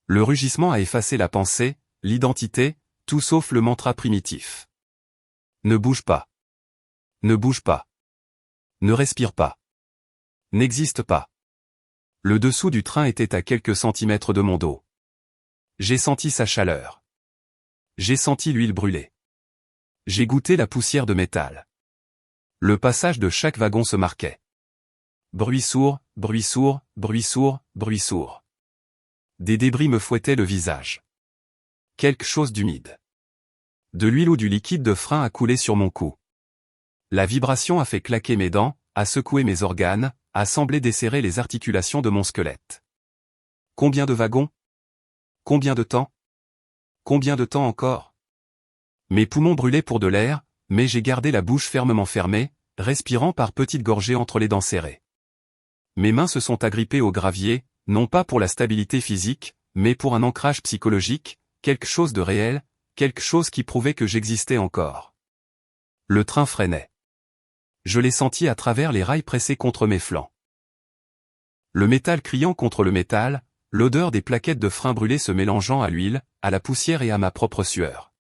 Le rugissement a effacé la pensée, l'identité, tout sauf le mantra primitif. Ne bouge pas. Ne bouge pas. Ne respire pas. N'existe pas. Le dessous du train était à quelques centimètres de mon dos. J'ai senti sa chaleur. J'ai senti l'huile brûler. J'ai goûté la poussière de métal. Le passage de chaque wagon se marquait. Bruit sourd, bruit sourd, bruit sourd, bruit sourd. Des débris me fouettaient le visage. Quelque chose d'humide. De l'huile ou du liquide de frein a coulé sur mon cou. La vibration a fait claquer mes dents, a secoué mes organes, a semblé desserrer les articulations de mon squelette. Combien de wagons? Combien de temps? Combien de temps encore? Mes poumons brûlaient pour de l'air, mais j'ai gardé la bouche fermement fermée, respirant par petites gorgées entre les dents serrées. Mes mains se sont agrippées au gravier, non pas pour la stabilité physique, mais pour un ancrage psychologique, quelque chose de réel, quelque chose qui prouvait que j'existais encore. Le train freinait. Je l'ai senti à travers les rails pressés contre mes flancs. Le métal criant contre le métal, l'odeur des plaquettes de frein brûlées se mélangeant à l'huile, à la poussière et à ma propre sueur.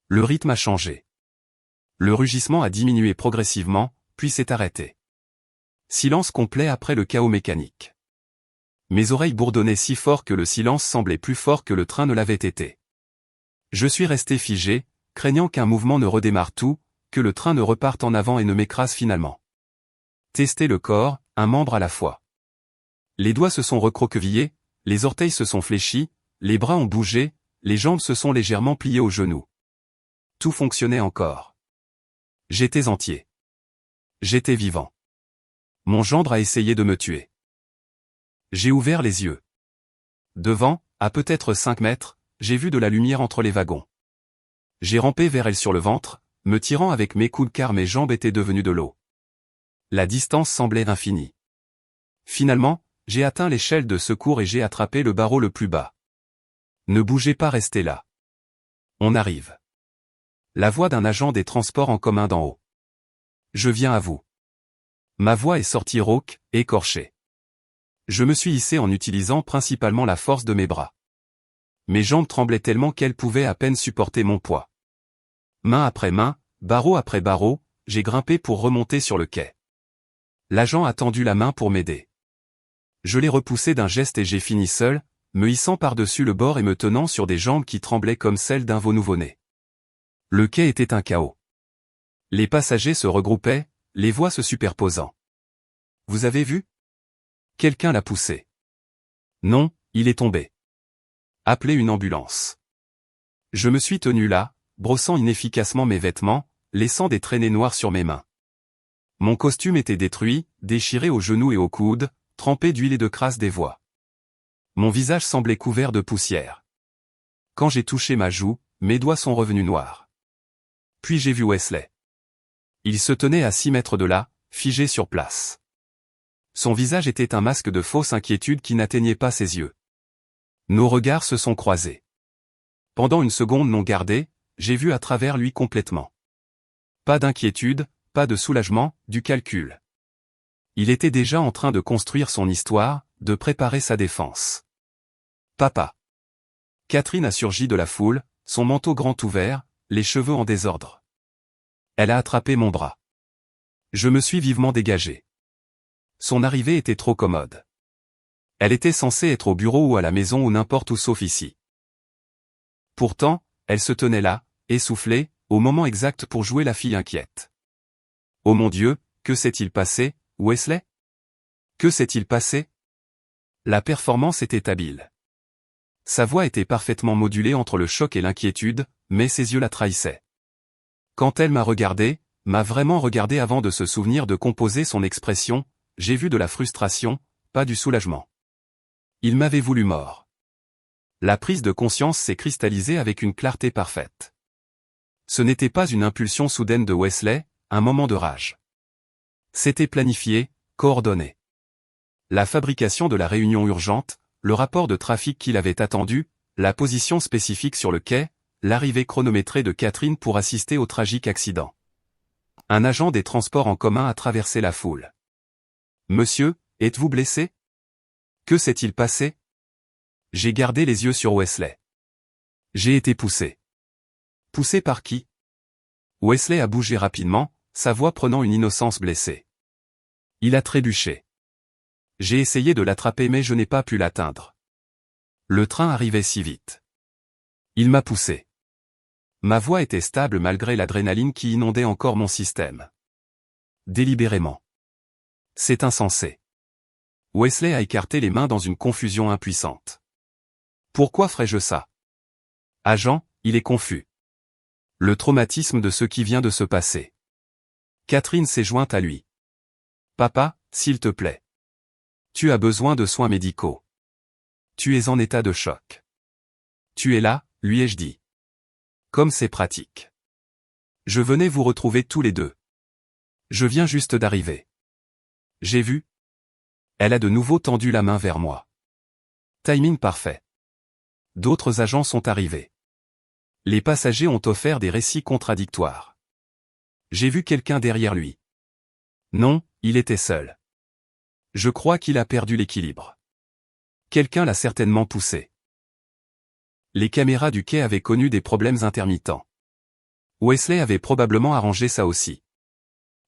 Le rythme a changé. Le rugissement a diminué progressivement, puis s'est arrêté. Silence complet après le chaos mécanique. Mes oreilles bourdonnaient si fort que le silence semblait plus fort que le train ne l'avait été. Je suis resté figé, craignant qu'un mouvement ne redémarre tout, que le train ne reparte en avant et ne m'écrase finalement. Tester le corps, un membre à la fois. Les doigts se sont recroquevillés, les orteils se sont fléchis, les bras ont bougé, les jambes se sont légèrement pliées aux genoux. Tout fonctionnait encore. J'étais entier. J'étais vivant. Mon gendre a essayé de me tuer. J'ai ouvert les yeux. Devant, à peut-être 5 mètres, j'ai vu de la lumière entre les wagons. J'ai rampé vers elle sur le ventre, me tirant avec mes coudes car mes jambes étaient devenues de l'eau. La distance semblait infinie. Finalement, j'ai atteint l'échelle de secours et j'ai attrapé le barreau le plus bas. Ne bougez pas, restez là. On arrive. La voix d'un agent des transports en commun d'en haut. Je viens à vous. Ma voix est sortie rauque, écorchée. Je me suis hissé en utilisant principalement la force de mes bras. Mes jambes tremblaient tellement qu'elles pouvaient à peine supporter mon poids. Main après main, barreau après barreau, j'ai grimpé pour remonter sur le quai. L'agent a tendu la main pour m'aider. Je l'ai repoussé d'un geste et j'ai fini seul, me hissant par-dessus le bord et me tenant sur des jambes qui tremblaient comme celles d'un veau nouveau-né. Le quai était un chaos. Les passagers se regroupaient, les voix se superposant. Vous avez vu? Quelqu'un l'a poussé. Non, il est tombé. Appelez une ambulance. Je me suis tenu là, brossant inefficacement mes vêtements, laissant des traînées noires sur mes mains. Mon costume était détruit, déchiré aux genoux et aux coudes, trempé d'huile et de crasse des voies. Mon visage semblait couvert de poussière. Quand j'ai touché ma joue, mes doigts sont revenus noirs. Puis j'ai vu Wesley. Il se tenait à 6 mètres de là, figé sur place. Son visage était un masque de fausse inquiétude qui n'atteignait pas ses yeux. Nos regards se sont croisés. Pendant une seconde non gardée, j'ai vu à travers lui complètement. Pas d'inquiétude, pas de soulagement, du calcul. Il était déjà en train de construire son histoire, de préparer sa défense. Papa. Catherine a surgi de la foule, son manteau grand ouvert, les cheveux en désordre. Elle a attrapé mon bras. Je me suis vivement dégagé. Son arrivée était trop commode. Elle était censée être au bureau ou à la maison ou n'importe où sauf ici. Pourtant, elle se tenait là, essoufflée, au moment exact pour jouer la fille inquiète. Oh mon Dieu, que s'est-il passé, Wesley? Que s'est-il passé? La performance était habile. Sa voix était parfaitement modulée entre le choc et l'inquiétude, mais ses yeux la trahissaient. Quand elle m'a regardé, m'a vraiment regardé avant de se souvenir de composer son expression, j'ai vu de la frustration, pas du soulagement. Il m'avait voulu mort. La prise de conscience s'est cristallisée avec une clarté parfaite. Ce n'était pas une impulsion soudaine de Wesley, un moment de rage. C'était planifié, coordonné. La fabrication de la réunion urgente, le rapport de trafic qu'il avait attendu, la position spécifique sur le quai, l'arrivée chronométrée de Catherine pour assister au tragique accident. Un agent des transports en commun a traversé la foule. « Monsieur, êtes-vous blessé? Que s'est-il passé ?» J'ai gardé les yeux sur Wesley. J'ai été poussé. Poussé par qui? Wesley a bougé rapidement, sa voix prenant une innocence blessée. Il a trébuché. J'ai essayé de l'attraper mais je n'ai pas pu l'atteindre. Le train arrivait si vite. Il m'a poussé. Ma voix était stable malgré l'adrénaline qui inondait encore mon système. Délibérément. C'est insensé. Wesley a écarté les mains dans une confusion impuissante. Pourquoi ferais-je ça? Agent, il est confus. Le traumatisme de ce qui vient de se passer. Catherine s'est jointe à lui. Papa, s'il te plaît. Tu as besoin de soins médicaux. Tu es en état de choc. Tu es là, lui ai-je dit. Comme c'est pratique. Je venais vous retrouver tous les deux. Je viens juste d'arriver. J'ai vu. Elle a de nouveau tendu la main vers moi. Timing parfait. D'autres agents sont arrivés. Les passagers ont offert des récits contradictoires. J'ai vu quelqu'un derrière lui. Non, il était seul. Je crois qu'il a perdu l'équilibre. Quelqu'un l'a certainement poussé. Les caméras du quai avaient connu des problèmes intermittents. Wesley avait probablement arrangé ça aussi.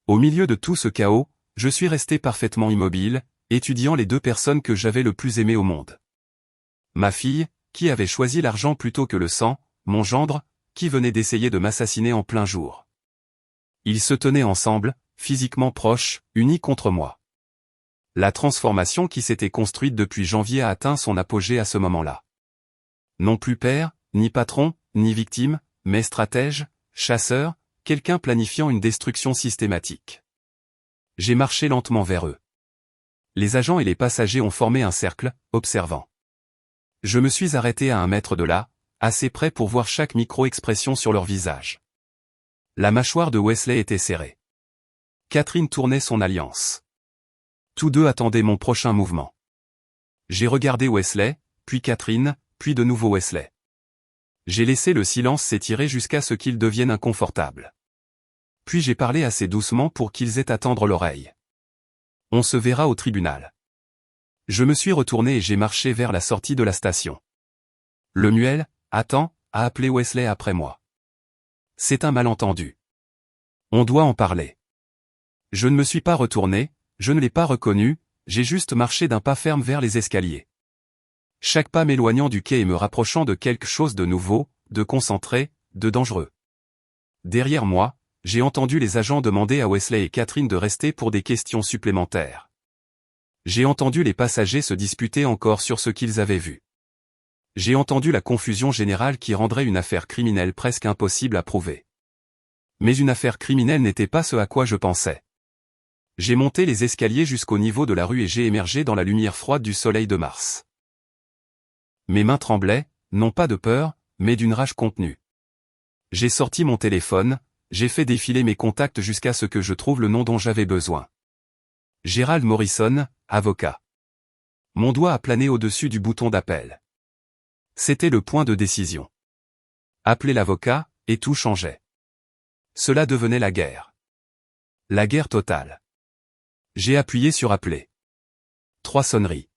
Au milieu de tout ce chaos, je suis resté parfaitement immobile, étudiant les deux personnes que j'avais le plus aimées au monde. Ma fille, qui avait choisi l'argent plutôt que le sang, mon gendre, qui venait d'essayer de m'assassiner en plein jour. Ils se tenaient ensemble, physiquement proches, unis contre moi. La transformation qui s'était construite depuis janvier a atteint son apogée à ce moment-là. Non plus père, ni patron, ni victime, mais stratège, chasseur, quelqu'un planifiant une destruction systématique. J'ai marché lentement vers eux. Les agents et les passagers ont formé un cercle, observant. Je me suis arrêté à 1 mètre de là, assez près pour voir chaque micro-expression sur leur visage. La mâchoire de Wesley était serrée. Catherine tournait son alliance. Tous deux attendaient mon prochain mouvement. J'ai regardé Wesley, puis Catherine, puis de nouveau Wesley. J'ai laissé le silence s'étirer jusqu'à ce qu'il devienne inconfortable. Puis j'ai parlé assez doucement pour qu'ils aient à tendre l'oreille. On se verra au tribunal. Je me suis retourné et j'ai marché vers la sortie de la station. Lemuel, attends, a appelé Wesley après moi. C'est un malentendu. On doit en parler. Je ne me suis pas retourné, je ne l'ai pas reconnu, j'ai juste marché d'un pas ferme vers les escaliers. Chaque pas m'éloignant du quai et me rapprochant de quelque chose de nouveau, de concentré, de dangereux. Derrière moi, j'ai entendu les agents demander à Wesley et Catherine de rester pour des questions supplémentaires. J'ai entendu les passagers se disputer encore sur ce qu'ils avaient vu. J'ai entendu la confusion générale qui rendrait une affaire criminelle presque impossible à prouver. Mais une affaire criminelle n'était pas ce à quoi je pensais. J'ai monté les escaliers jusqu'au niveau de la rue et j'ai émergé dans la lumière froide du soleil de mars. Mes mains tremblaient, non pas de peur, mais d'une rage contenue. J'ai sorti mon téléphone, j'ai fait défiler mes contacts jusqu'à ce que je trouve le nom dont j'avais besoin. Gerald Morrison, avocat. Mon doigt a plané au-dessus du bouton d'appel. C'était le point de décision. Appeler l'avocat, et tout changeait. Cela devenait la guerre. La guerre totale. J'ai appuyé sur appeler. 3 sonneries.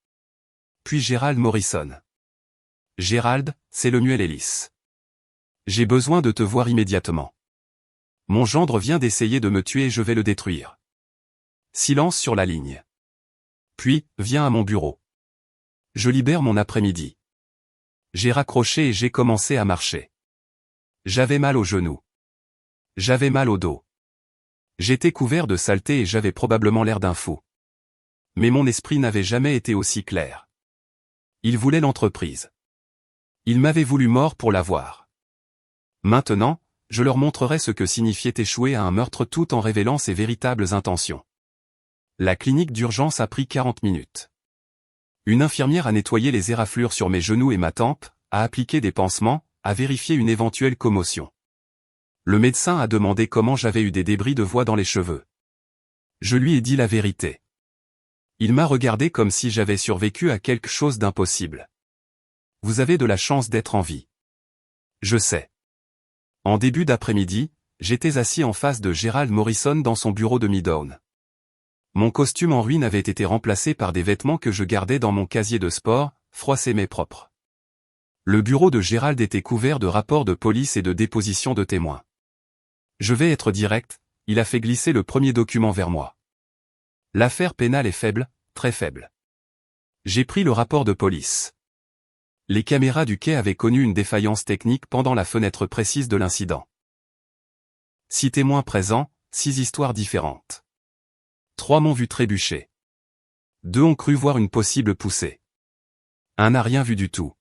Puis Gerald Morrison. Gerald, c'est Lemuel Ellis. J'ai besoin de te voir immédiatement. Mon gendre vient d'essayer de me tuer et je vais le détruire. Silence sur la ligne. Puis, viens à mon bureau. Je libère mon après-midi. J'ai raccroché et j'ai commencé à marcher. J'avais mal aux genoux. J'avais mal au dos. J'étais couvert de saleté et j'avais probablement l'air d'un fou. Mais mon esprit n'avait jamais été aussi clair. Il voulait l'entreprise. Il m'avait voulu mort pour l'avoir. Maintenant, je leur montrerai ce que signifiait échouer à un meurtre tout en révélant ses véritables intentions. La clinique d'urgence a pris 40 minutes. Une infirmière a nettoyé les éraflures sur mes genoux et ma tempe, a appliqué des pansements, a vérifié une éventuelle commotion. Le médecin a demandé comment j'avais eu des débris de voix dans les cheveux. Je lui ai dit la vérité. Il m'a regardé comme si j'avais survécu à quelque chose d'impossible. Vous avez de la chance d'être en vie. Je sais. En début d'après-midi, j'étais assis en face de Gerald Morrison dans son bureau de Midtown. Mon costume en ruine avait été remplacé par des vêtements que je gardais dans mon casier de sport, froissés mais propres. Le bureau de Gerald était couvert de rapports de police et de dépositions de témoins. Je vais être direct, il a fait glisser le premier document vers moi. L'affaire pénale est faible, très faible. J'ai pris le rapport de police. Les caméras du quai avaient connu une défaillance technique pendant la fenêtre précise de l'incident. 6 témoins présents, 6 histoires différentes. 3 m'ont vu trébucher. 2 ont cru voir une possible poussée. 1 n'a rien vu du tout.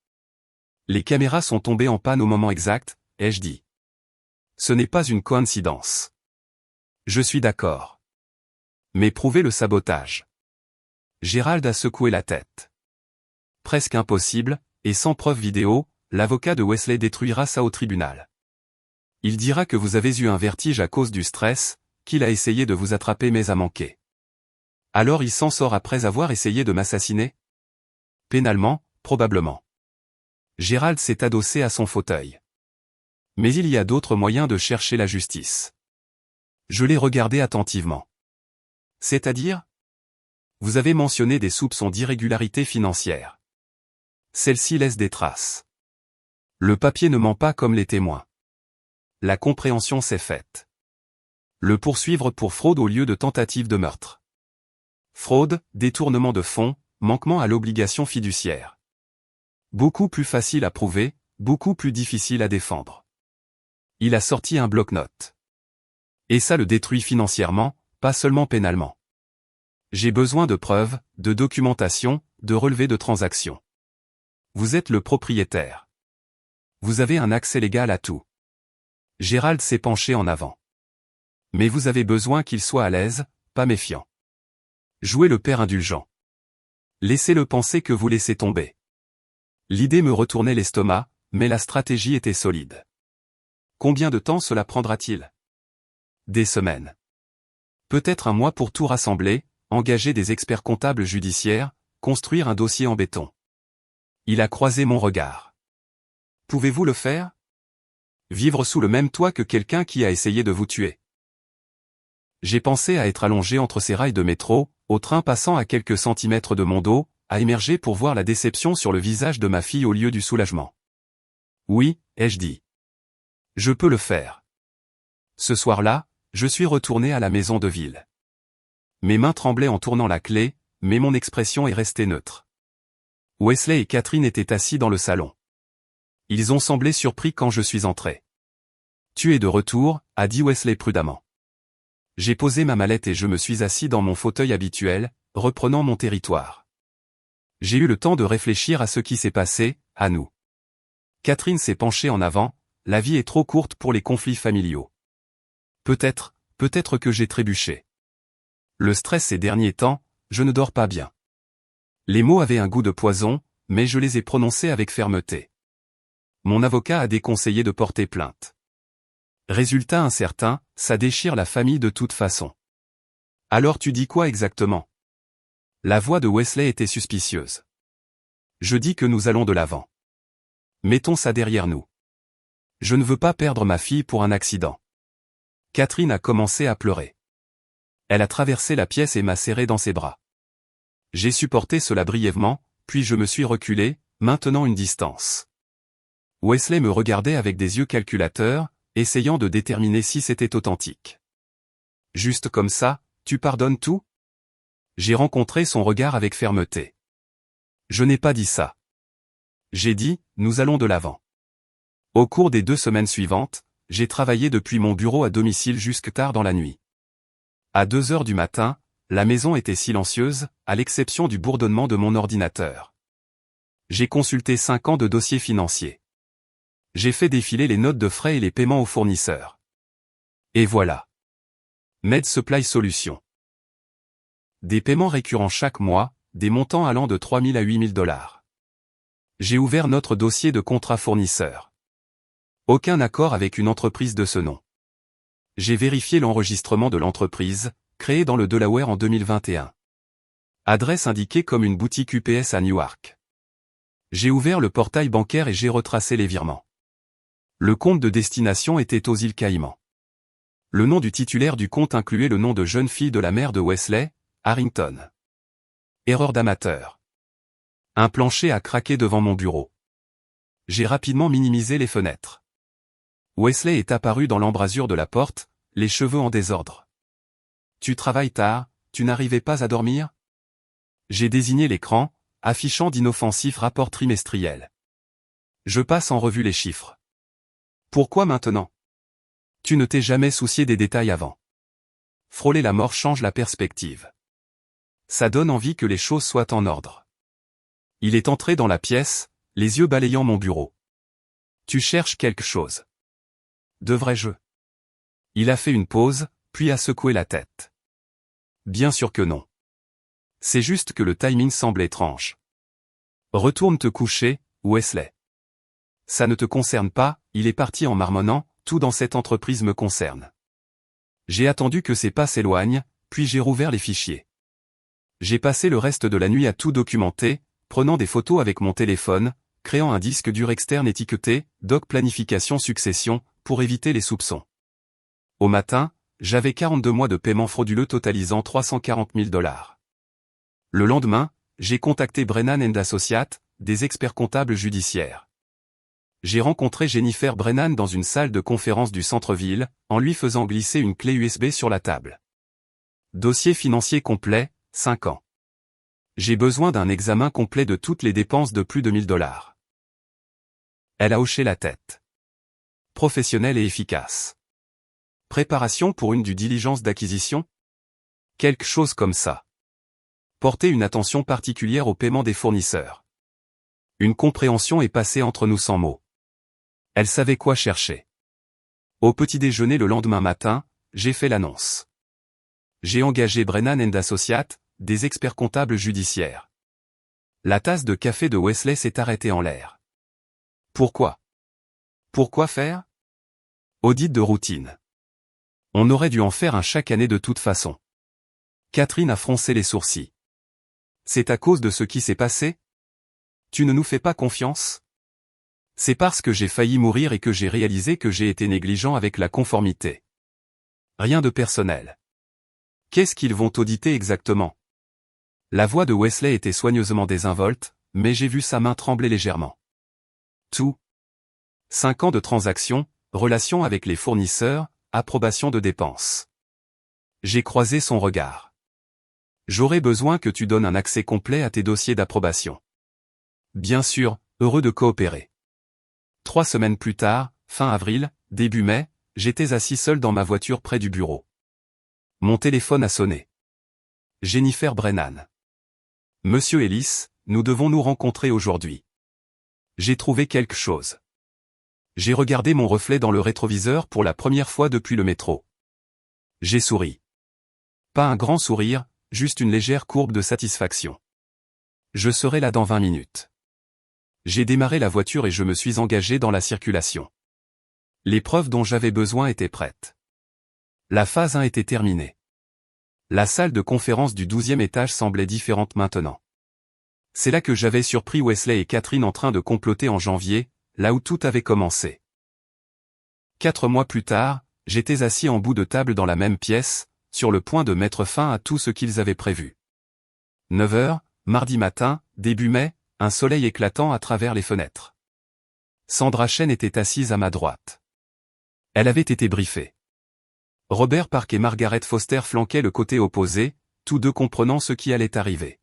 Les caméras sont tombées en panne au moment exact, ai-je dit. Ce n'est pas une coïncidence. Je suis d'accord. Mais prouvez le sabotage. Gerald a secoué la tête. Presque impossible, et sans preuve vidéo, l'avocat de Wesley détruira ça au tribunal. Il dira que vous avez eu un vertige à cause du stress, qu'il a essayé de vous attraper mais a manqué. Alors il s'en sort après avoir essayé de m'assassiner? Pénalement, probablement. Gérald s'est adossé à son fauteuil. Mais il y a d'autres moyens de chercher la justice. Je l'ai regardé attentivement. C'est-à-dire? Vous avez mentionné des soupçons d'irrégularité financière. Celle-ci laisse des traces. Le papier ne ment pas comme les témoins. La compréhension s'est faite. Le poursuivre pour fraude au lieu de tentative de meurtre. Fraude, détournement de fonds, manquement à l'obligation fiduciaire. Beaucoup plus facile à prouver, beaucoup plus difficile à défendre. Il a sorti un bloc-notes. Et ça le détruit financièrement, pas seulement pénalement. J'ai besoin de preuves, de documentation, de relevés de transactions. Vous êtes le propriétaire. Vous avez un accès légal à tout. Gérald s'est penché en avant. Mais vous avez besoin qu'il soit à l'aise, pas méfiant. Jouez le père indulgent. Laissez-le penser que vous laissez tomber. L'idée me retournait l'estomac, mais la stratégie était solide. Combien de temps cela prendra-t-il? Des semaines. Peut-être un mois pour tout rassembler, engager des experts comptables judiciaires, construire un dossier en béton. Il a croisé mon regard. Pouvez-vous le faire? Vivre sous le même toit que quelqu'un qui a essayé de vous tuer. J'ai pensé à être allongé entre ces rails de métro, au train passant à quelques centimètres de mon dos, à émerger pour voir la déception sur le visage de ma fille au lieu du soulagement. Oui, ai-je dit. Je peux le faire. Ce soir-là, je suis retourné à la maison de ville. Mes mains tremblaient en tournant la clé, mais mon expression est restée neutre. Wesley et Catherine étaient assis dans le salon. Ils ont semblé surpris quand je suis entré. Tu es de retour, a dit Wesley prudemment. J'ai posé ma mallette et je me suis assis dans mon fauteuil habituel, reprenant mon territoire. J'ai eu le temps de réfléchir à ce qui s'est passé, à nous. Catherine s'est penchée en avant, la vie est trop courte pour les conflits familiaux. Peut-être que j'ai trébuché. Le stress ces derniers temps, je ne dors pas bien. Les mots avaient un goût de poison, mais je les ai prononcés avec fermeté. Mon avocat a déconseillé de porter plainte. Résultat incertain, ça déchire la famille de toute façon. Alors tu dis quoi exactement? La voix de Wesley était suspicieuse. Je dis que nous allons de l'avant. Mettons ça derrière nous. Je ne veux pas perdre ma fille pour un accident. Catherine a commencé à pleurer. Elle a traversé la pièce et m'a serré dans ses bras. J'ai supporté cela brièvement, puis je me suis reculé, maintenant une distance. Wesley me regardait avec des yeux calculateurs, essayant de déterminer si c'était authentique. Juste comme ça, tu pardonnes tout? J'ai rencontré son regard avec fermeté. Je n'ai pas dit ça. J'ai dit, nous allons de l'avant. Au cours des 2 semaines suivantes, j'ai travaillé depuis mon bureau à domicile jusque tard dans la nuit. À 2 heures du matin, la maison était silencieuse, à l'exception du bourdonnement de mon ordinateur. J'ai consulté 5 ans de dossiers financiers. J'ai fait défiler les notes de frais et les paiements aux fournisseurs. Et voilà. Med Supply Solutions. Des paiements récurrents chaque mois, des montants allant de 3 000 à 8 000 $. J'ai ouvert notre dossier de contrat fournisseur. Aucun accord avec une entreprise de ce nom. J'ai vérifié l'enregistrement de l'entreprise, créée dans le Delaware en 2021. Adresse indiquée comme une boutique UPS à Newark. J'ai ouvert le portail bancaire et j'ai retracé les virements. Le compte de destination était aux îles Caïmans. Le nom du titulaire du compte incluait le nom de jeune fille de la mère de Wesley, Harrington. Erreur d'amateur. Un plancher a craqué devant mon bureau. J'ai rapidement minimisé les fenêtres. Wesley est apparu dans l'embrasure de la porte, les cheveux en désordre. Tu travailles tard, tu n'arrivais pas à dormir? J'ai désigné l'écran, affichant d'inoffensifs rapports trimestriels. Je passe en revue les chiffres. Pourquoi maintenant? Tu ne t'es jamais soucié des détails avant. Frôler la mort change la perspective. Ça donne envie que les choses soient en ordre. Il est entré dans la pièce, les yeux balayant mon bureau. Tu cherches quelque chose. Devrais-je? Il a fait une pause, puis a secoué la tête. Bien sûr que non. C'est juste que le timing semble étrange. Retourne te coucher, Wesley. Ça ne te concerne pas, il est parti en marmonnant, tout dans cette entreprise me concerne. J'ai attendu que ses pas s'éloignent, puis j'ai rouvert les fichiers. J'ai passé le reste de la nuit à tout documenter, prenant des photos avec mon téléphone, créant un disque dur externe étiqueté « Doc Planification Succession » pour éviter les soupçons. Au matin, j'avais 42 mois de paiement frauduleux totalisant 340 000 $. Le lendemain, j'ai contacté Brennan & Associates, des experts comptables judiciaires. J'ai rencontré Jennifer Brennan dans une salle de conférence du centre-ville, en lui faisant glisser une clé USB sur la table. Dossier financier complet, 5 ans. J'ai besoin d'un examen complet de toutes les dépenses de plus de 1000 $. Elle a hoché la tête. Professionnelle et efficace. Préparation pour une due diligence d'acquisition? Quelque chose comme ça. Porter une attention particulière au paiement des fournisseurs. Une compréhension est passée entre nous sans mots. Elle savait quoi chercher. Au petit déjeuner le lendemain matin, j'ai fait l'annonce. J'ai engagé Brennan & Associates, des experts comptables judiciaires. La tasse de café de Wesley s'est arrêtée en l'air. Pourquoi? Pourquoi faire? Audit de routine. On aurait dû en faire un chaque année de toute façon. Catherine a froncé les sourcils. C'est à cause de ce qui s'est passé? Tu ne nous fais pas confiance? C'est parce que j'ai failli mourir et que j'ai réalisé que j'ai été négligent avec la conformité. Rien de personnel. Qu'est-ce qu'ils vont auditer exactement? La voix de Wesley était soigneusement désinvolte, mais j'ai vu sa main trembler légèrement. Tout. 5 ans de transactions, relations avec les fournisseurs, approbation de dépenses. J'ai croisé son regard. J'aurais besoin que tu donnes un accès complet à tes dossiers d'approbation. Bien sûr, heureux de coopérer. 3 semaines plus tard, fin avril, début mai, j'étais assis seul dans ma voiture près du bureau. Mon téléphone a sonné. Jennifer Brennan. Monsieur Ellis, nous devons nous rencontrer aujourd'hui. J'ai trouvé quelque chose. J'ai regardé mon reflet dans le rétroviseur pour la première fois depuis le métro. J'ai souri. Pas un grand sourire, juste une légère courbe de satisfaction. Je serai là dans 20 minutes. J'ai démarré la voiture et je me suis engagé dans la circulation. Les preuves dont j'avais besoin étaient prêtes. La phase 1 était terminée. La salle de conférence du 12e étage semblait différente maintenant. C'est là que j'avais surpris Wesley et Catherine en train de comploter en janvier, là où tout avait commencé. 4 mois plus tard, j'étais assis en bout de table dans la même pièce, sur le point de mettre fin à tout ce qu'ils avaient prévu. 9 heures, mardi matin, début mai, un soleil éclatant à travers les fenêtres. Sandra Chen était assise à ma droite. Elle avait été briefée. Robert Park et Margaret Foster flanquaient le côté opposé, tous deux comprenant ce qui allait arriver.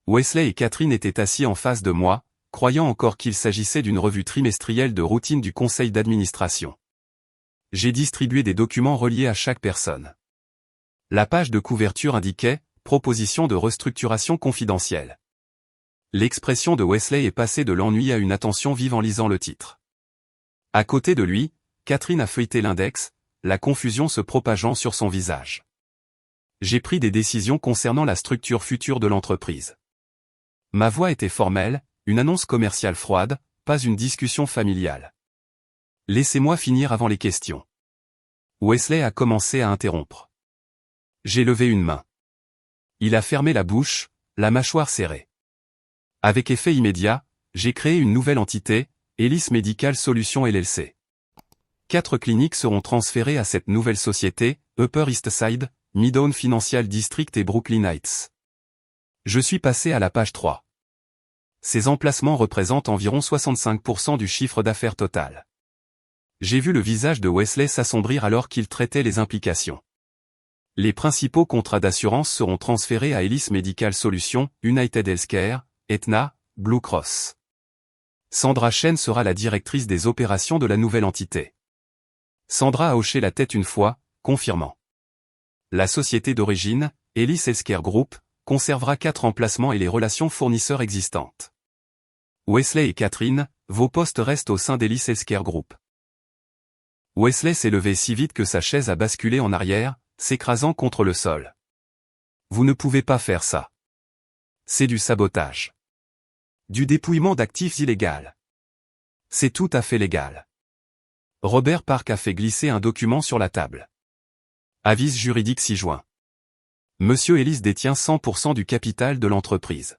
Wesley et Catherine étaient assis en face de moi, croyant encore qu'il s'agissait d'une revue trimestrielle de routine du conseil d'administration. J'ai distribué des documents reliés à chaque personne. La page de couverture indiquait « Proposition de restructuration confidentielle ». L'expression de Wesley est passée de l'ennui à une attention vive en lisant le titre. À côté de lui, Catherine a feuilleté l'index, la confusion se propageant sur son visage. J'ai pris des décisions concernant la structure future de l'entreprise. Ma voix était formelle, une annonce commerciale froide, pas une discussion familiale. Laissez-moi finir avant les questions. Wesley a commencé à interrompre. J'ai levé une main. Il a fermé la bouche, la mâchoire serrée. Avec effet immédiat, j'ai créé une nouvelle entité, Ellis Medical Solutions LLC. 4 cliniques seront transférées à cette nouvelle société, Upper East Side, Midtown Financial District et Brooklyn Heights. Je suis passé à la page 3. Ces emplacements représentent environ 65% du chiffre d'affaires total. J'ai vu le visage de Wesley s'assombrir alors qu'il traitait les implications. Les principaux contrats d'assurance seront transférés à Ellis Medical Solutions, United Healthcare, Aetna, Blue Cross. Sandra Chen sera la directrice des opérations de la nouvelle entité. Sandra a hoché la tête une fois, confirmant. La société d'origine, Ellis Healthcare Group, conservera 4 emplacements et les relations fournisseurs existantes. Wesley et Catherine, vos postes restent au sein d'Ellis Healthcare Group. Wesley s'est levé si vite que sa chaise a basculé en arrière, s'écrasant contre le sol. Vous ne pouvez pas faire ça. C'est du sabotage. Du dépouillement d'actifs illégal. C'est tout à fait légal. Robert Park a fait glisser un document sur la table. Avis juridique ci-joint. Monsieur Ellis détient 100% du capital de l'entreprise.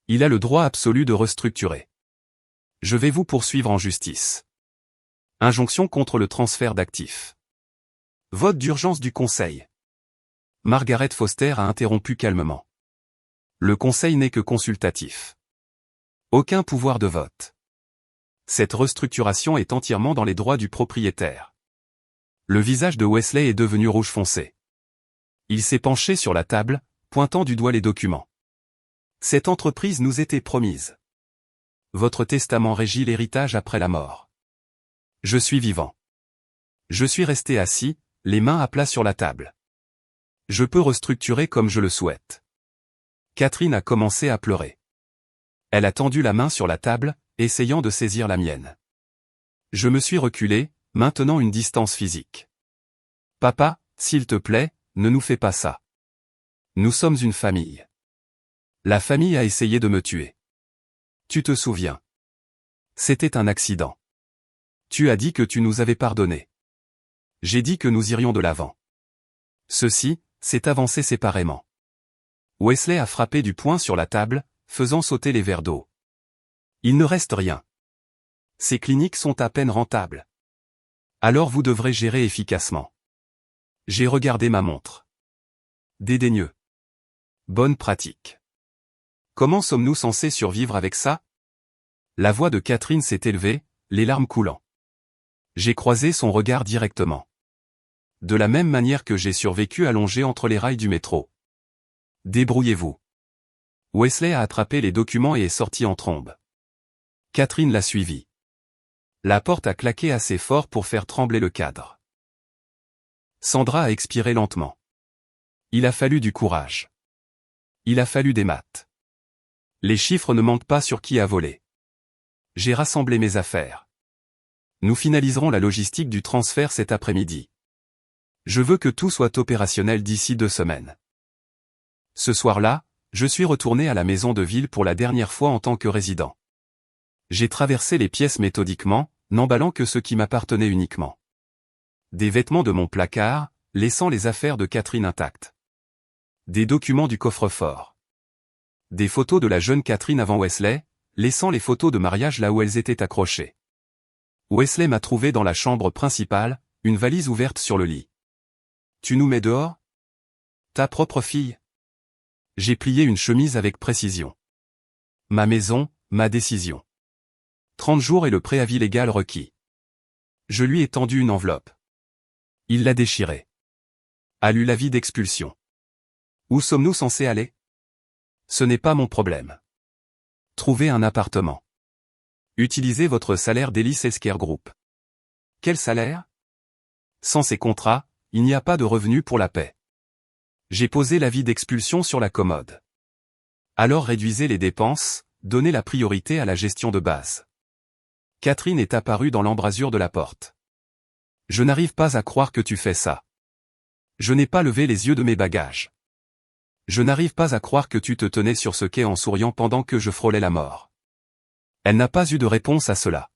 Il a le droit absolu de restructurer. Je vais vous poursuivre en justice. Injonction contre le transfert d'actifs. Vote d'urgence du Conseil. Margaret Foster a interrompu calmement. Le Conseil n'est que consultatif. Aucun pouvoir de vote. Cette restructuration est entièrement dans les droits du propriétaire. Le visage de Wesley est devenu rouge foncé. Il s'est penché sur la table, pointant du doigt les documents. Cette entreprise nous était promise. Votre testament régit l'héritage après la mort. Je suis vivant. Je suis resté assis, les mains à plat sur la table. Je peux restructurer comme je le souhaite. Catherine a commencé à pleurer. Elle a tendu la main sur la table, essayant de saisir la mienne. Je me suis reculé, maintenant une distance physique. Papa, s'il te plaît, ne nous fais pas ça. Nous sommes une famille. La famille a essayé de me tuer. Tu te souviens? C'était un accident. Tu as dit que tu nous avais pardonné. J'ai dit que nous irions de l'avant. Ceci, s'est avancé séparément. Wesley a frappé du poing sur la table, faisant sauter les verres d'eau. Il ne reste rien. Ces cliniques sont à peine rentables. Alors vous devrez gérer efficacement. J'ai regardé ma montre. Dédaigneux. Bonne pratique. Comment sommes-nous censés survivre avec ça? La voix de Catherine s'est élevée, les larmes coulant. J'ai croisé son regard directement. De la même manière que j'ai survécu allongé entre les rails du métro. Débrouillez-vous. Wesley a attrapé les documents et est sorti en trombe. Catherine l'a suivi. La porte a claqué assez fort pour faire trembler le cadre. Sandra a expiré lentement. Il a fallu du courage. Il a fallu des maths. Les chiffres ne mentent pas sur qui a volé. J'ai rassemblé mes affaires. Nous finaliserons la logistique du transfert cet après-midi. Je veux que tout soit opérationnel d'ici 2 semaines. Ce soir-là, je suis retourné à la maison de ville pour la dernière fois en tant que résident. J'ai traversé les pièces méthodiquement, n'emballant que ce qui m'appartenait uniquement. Des vêtements de mon placard, laissant les affaires de Catherine intactes. Des documents du coffre-fort. Des photos de la jeune Catherine avant Wesley, laissant les photos de mariage là où elles étaient accrochées. Wesley m'a trouvé dans la chambre principale, une valise ouverte sur le lit. Tu nous mets dehors? Ta propre fille? J'ai plié une chemise avec précision. Ma maison, ma décision. 30 jours et le préavis légal requis. Je lui ai tendu une enveloppe. Il l'a déchirée. A lu l'avis d'expulsion. Où sommes-nous censés aller? Ce n'est pas mon problème. Trouvez un appartement. Utilisez votre salaire d'Ellis Healthcare Group. Quel salaire? Sans ces contrats, il n'y a pas de revenu pour la paix. J'ai posé l'avis d'expulsion sur la commode. Alors réduisez les dépenses, donnez la priorité à la gestion de base. Catherine est apparue dans l'embrasure de la porte. Je n'arrive pas à croire que tu fais ça. Je n'ai pas levé les yeux de mes bagages. Je n'arrive pas à croire que tu te tenais sur ce quai en souriant pendant que je frôlais la mort. Elle n'a pas eu de réponse à cela.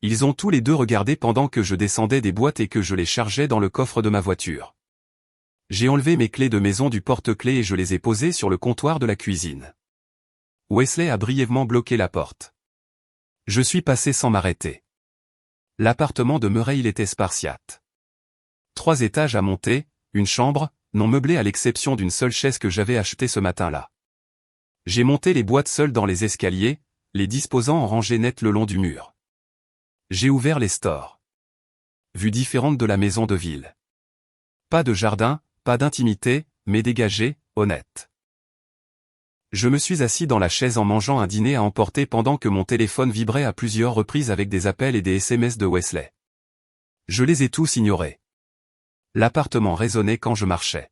Ils ont tous les deux regardé pendant que je descendais des boîtes et que je les chargeais dans le coffre de ma voiture. J'ai enlevé mes clés de maison du porte-clés et je les ai posées sur le comptoir de la cuisine. Wesley a brièvement bloqué la porte. Je suis passé sans m'arrêter. L'appartement de Murray était spartiate. 3 étages à monter, une chambre, non meublée à l'exception d'une seule chaise que j'avais achetée ce matin-là. J'ai monté les boîtes seules dans les escaliers, les disposant en rangées nettes le long du mur. J'ai ouvert les stores. Vue différente de la maison de ville. Pas de jardin, pas d'intimité, mais dégagée, honnête. Je me suis assis dans la chaise en mangeant un dîner à emporter pendant que mon téléphone vibrait à plusieurs reprises avec des appels et des SMS de Wesley. Je les ai tous ignorés. L'appartement résonnait quand je marchais.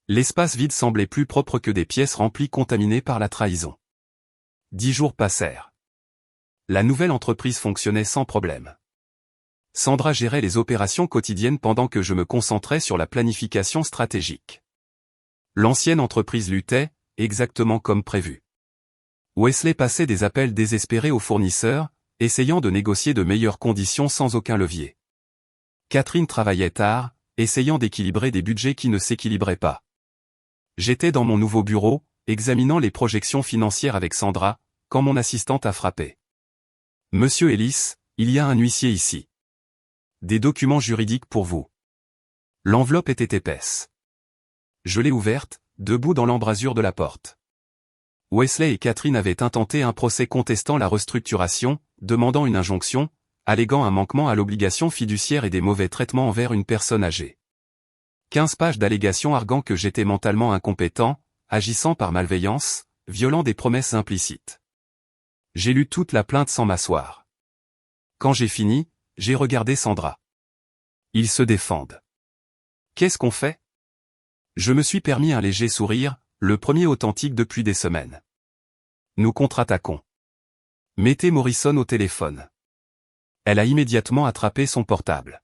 L'espace vide semblait plus propre que des pièces remplies contaminées par la trahison. 10 jours passèrent. La nouvelle entreprise fonctionnait sans problème. Sandra gérait les opérations quotidiennes pendant que je me concentrais sur la planification stratégique. L'ancienne entreprise luttait, exactement comme prévu. Wesley passait des appels désespérés aux fournisseurs, essayant de négocier de meilleures conditions sans aucun levier. Catherine travaillait tard, essayant d'équilibrer des budgets qui ne s'équilibraient pas. J'étais dans mon nouveau bureau, examinant les projections financières avec Sandra, quand mon assistante a frappé. « Monsieur Ellis, il y a un huissier ici. Des documents juridiques pour vous. » L'enveloppe était épaisse. Je l'ai ouverte, debout dans l'embrasure de la porte. Wesley et Catherine avaient intenté un procès contestant la restructuration, demandant une injonction, alléguant un manquement à l'obligation fiduciaire et des mauvais traitements envers une personne âgée. 15 pages d'allégations arguant que j'étais mentalement incompétent, agissant par malveillance, violant des promesses implicites. J'ai lu toute la plainte sans m'asseoir. Quand j'ai fini, j'ai regardé Sandra. Ils se défendent. Qu'est-ce qu'on fait? Je me suis permis un léger sourire, le premier authentique depuis des semaines. Nous contre-attaquons. Mettez Morrison au téléphone. Elle a immédiatement attrapé son portable.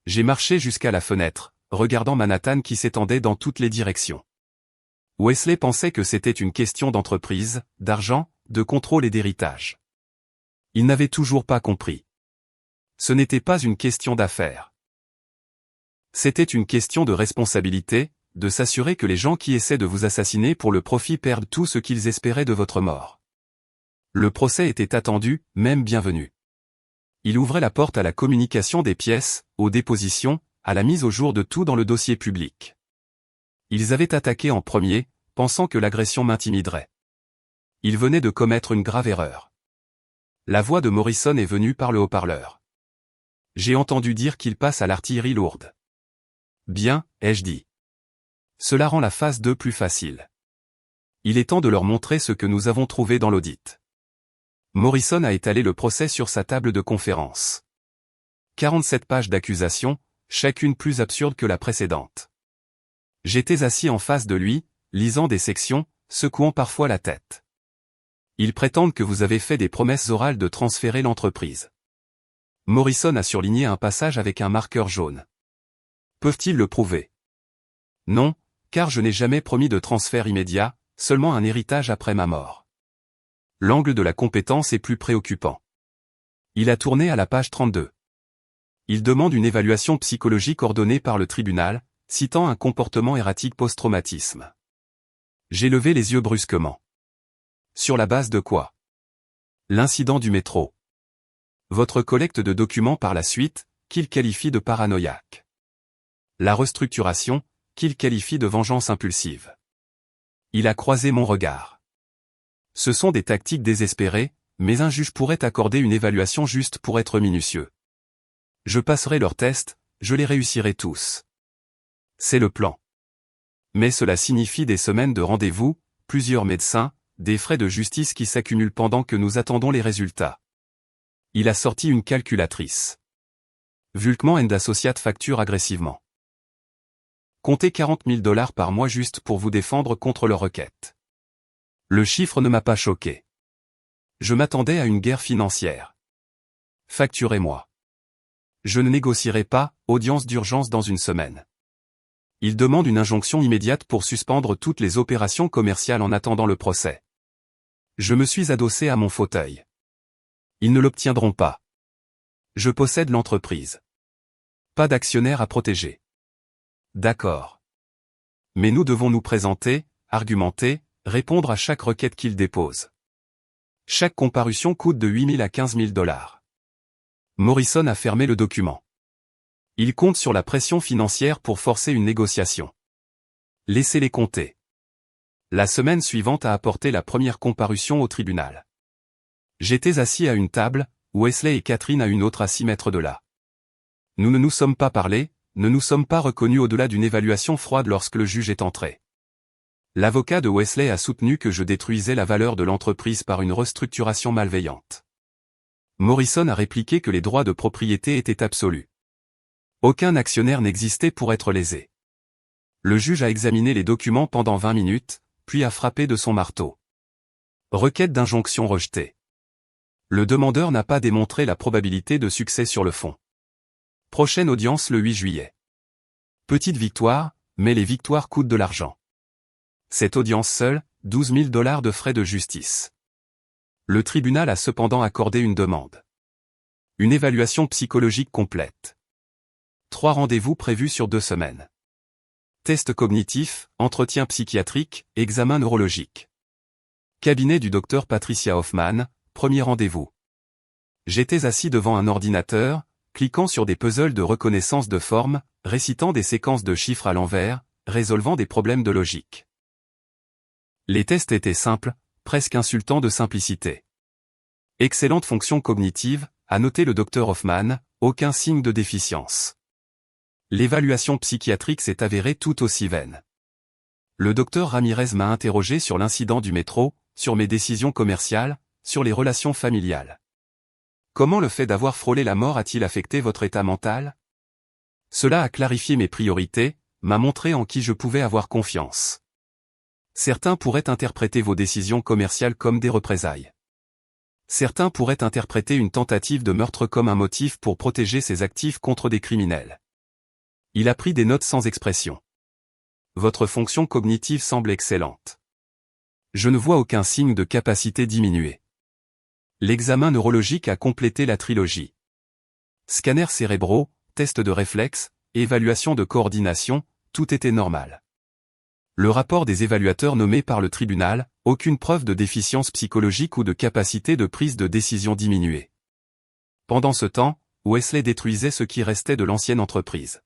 J'ai marché jusqu'à la fenêtre, regardant Manhattan qui s'étendait dans toutes les directions. Wesley pensait que c'était une question d'entreprise, d'argent, de contrôle et d'héritage. Il n'avait toujours pas compris. Ce n'était pas une question d'affaires. C'était une question de responsabilité, de s'assurer que les gens qui essaient de vous assassiner pour le profit perdent tout ce qu'ils espéraient de votre mort. Le procès était attendu, même bienvenu. Il ouvrait la porte à la communication des pièces, aux dépositions, à la mise au jour de tout dans le dossier public. Ils avaient attaqué en premier, pensant que l'agression m'intimiderait. Ils venaient de commettre une grave erreur. La voix de Morrison est venue par le haut-parleur. J'ai entendu dire qu'il passe à l'artillerie lourde. Bien, ai-je dit. Cela rend la phase 2 plus facile. Il est temps de leur montrer ce que nous avons trouvé dans l'audit. Morrison a étalé le procès sur sa table de conférence. 47 pages d'accusations, chacune plus absurde que la précédente. J'étais assis en face de lui, lisant des sections, secouant parfois la tête. Ils prétendent que vous avez fait des promesses orales de transférer l'entreprise. Morrison a surligné un passage avec un marqueur jaune. Peuvent-ils le prouver? Non, car je n'ai jamais promis de transfert immédiat, seulement un héritage après ma mort. L'angle de la compétence est plus préoccupant. Il a tourné à la page 32. Il demande une évaluation psychologique ordonnée par le tribunal, citant un comportement erratique post-traumatisme. J'ai levé les yeux brusquement. Sur la base de quoi? L'incident du métro. Votre collecte de documents par la suite, qu'il qualifie de paranoïaque. La restructuration, qu'il qualifie de vengeance impulsive. Il a croisé mon regard. Ce sont des tactiques désespérées, mais un juge pourrait accorder une évaluation juste pour être minutieux. Je passerai leurs tests, je les réussirai tous. C'est le plan. Mais cela signifie des semaines de rendez-vous, plusieurs médecins, des frais de justice qui s'accumulent pendant que nous attendons les résultats. Il a sorti une calculatrice. Vulkman & Associates facture agressivement. Comptez $40 000 par mois juste pour vous défendre contre leur requête. Le chiffre ne m'a pas choqué. Je m'attendais à une guerre financière. Facturez-moi. Je ne négocierai pas, audience d'urgence dans une semaine. Il demande une injonction immédiate pour suspendre toutes les opérations commerciales en attendant le procès. Je me suis adossé à mon fauteuil. Ils ne l'obtiendront pas. Je possède l'entreprise. Pas d'actionnaire à protéger. D'accord. Mais nous devons nous présenter, argumenter, répondre à chaque requête qu'ils déposent. Chaque comparution coûte de 8 000 à 15 000 $. Morrison a fermé le document. Il compte sur la pression financière pour forcer une négociation. Laissez-les compter. La semaine suivante a apporté la première comparution au tribunal. J'étais assis à une table, Wesley et Catherine à une autre à 6 mètres de là. Nous ne nous sommes pas parlé, ne nous sommes pas reconnus au-delà d'une évaluation froide lorsque le juge est entré. L'avocat de Wesley a soutenu que je détruisais la valeur de l'entreprise par une restructuration malveillante. Morrison a répliqué que les droits de propriété étaient absolus. Aucun actionnaire n'existait pour être lésé. Le juge a examiné les documents pendant 20 minutes, puis a frappé de son marteau. Requête d'injonction rejetée. Le demandeur n'a pas démontré la probabilité de succès sur le fond. Prochaine audience le 8 juillet. Petite victoire, mais les victoires coûtent de l'argent. Cette audience seule, 12 000 $ de frais de justice. Le tribunal a cependant accordé une demande. Une évaluation psychologique complète. 3 rendez-vous prévus sur 2 semaines. Test cognitif, entretien psychiatrique, examen neurologique. Cabinet du docteur Patricia Hoffman, premier rendez-vous. J'étais assis devant un ordinateur, cliquant sur des puzzles de reconnaissance de forme, récitant des séquences de chiffres à l'envers, résolvant des problèmes de logique. Les tests étaient simples, presque insultants de simplicité. Excellente fonction cognitive, a noté le docteur Hoffman, aucun signe de déficience. L'évaluation psychiatrique s'est avérée tout aussi vaine. Le docteur Ramirez m'a interrogé sur l'incident du métro, sur mes décisions commerciales, sur les relations familiales. Comment le fait d'avoir frôlé la mort a-t-il affecté votre état mental? Cela a clarifié mes priorités, m'a montré en qui je pouvais avoir confiance. Certains pourraient interpréter vos décisions commerciales comme des représailles. Certains pourraient interpréter une tentative de meurtre comme un motif pour protéger ses actifs contre des criminels. Il a pris des notes sans expression. Votre fonction cognitive semble excellente. Je ne vois aucun signe de capacité diminuée. L'examen neurologique a complété la trilogie. Scanners cérébraux, test de réflexe, évaluation de coordination, tout était normal. Le rapport des évaluateurs nommés par le tribunal, aucune preuve de déficience psychologique ou de capacité de prise de décision diminuée. Pendant ce temps, Wesley détruisait ce qui restait de l'ancienne entreprise.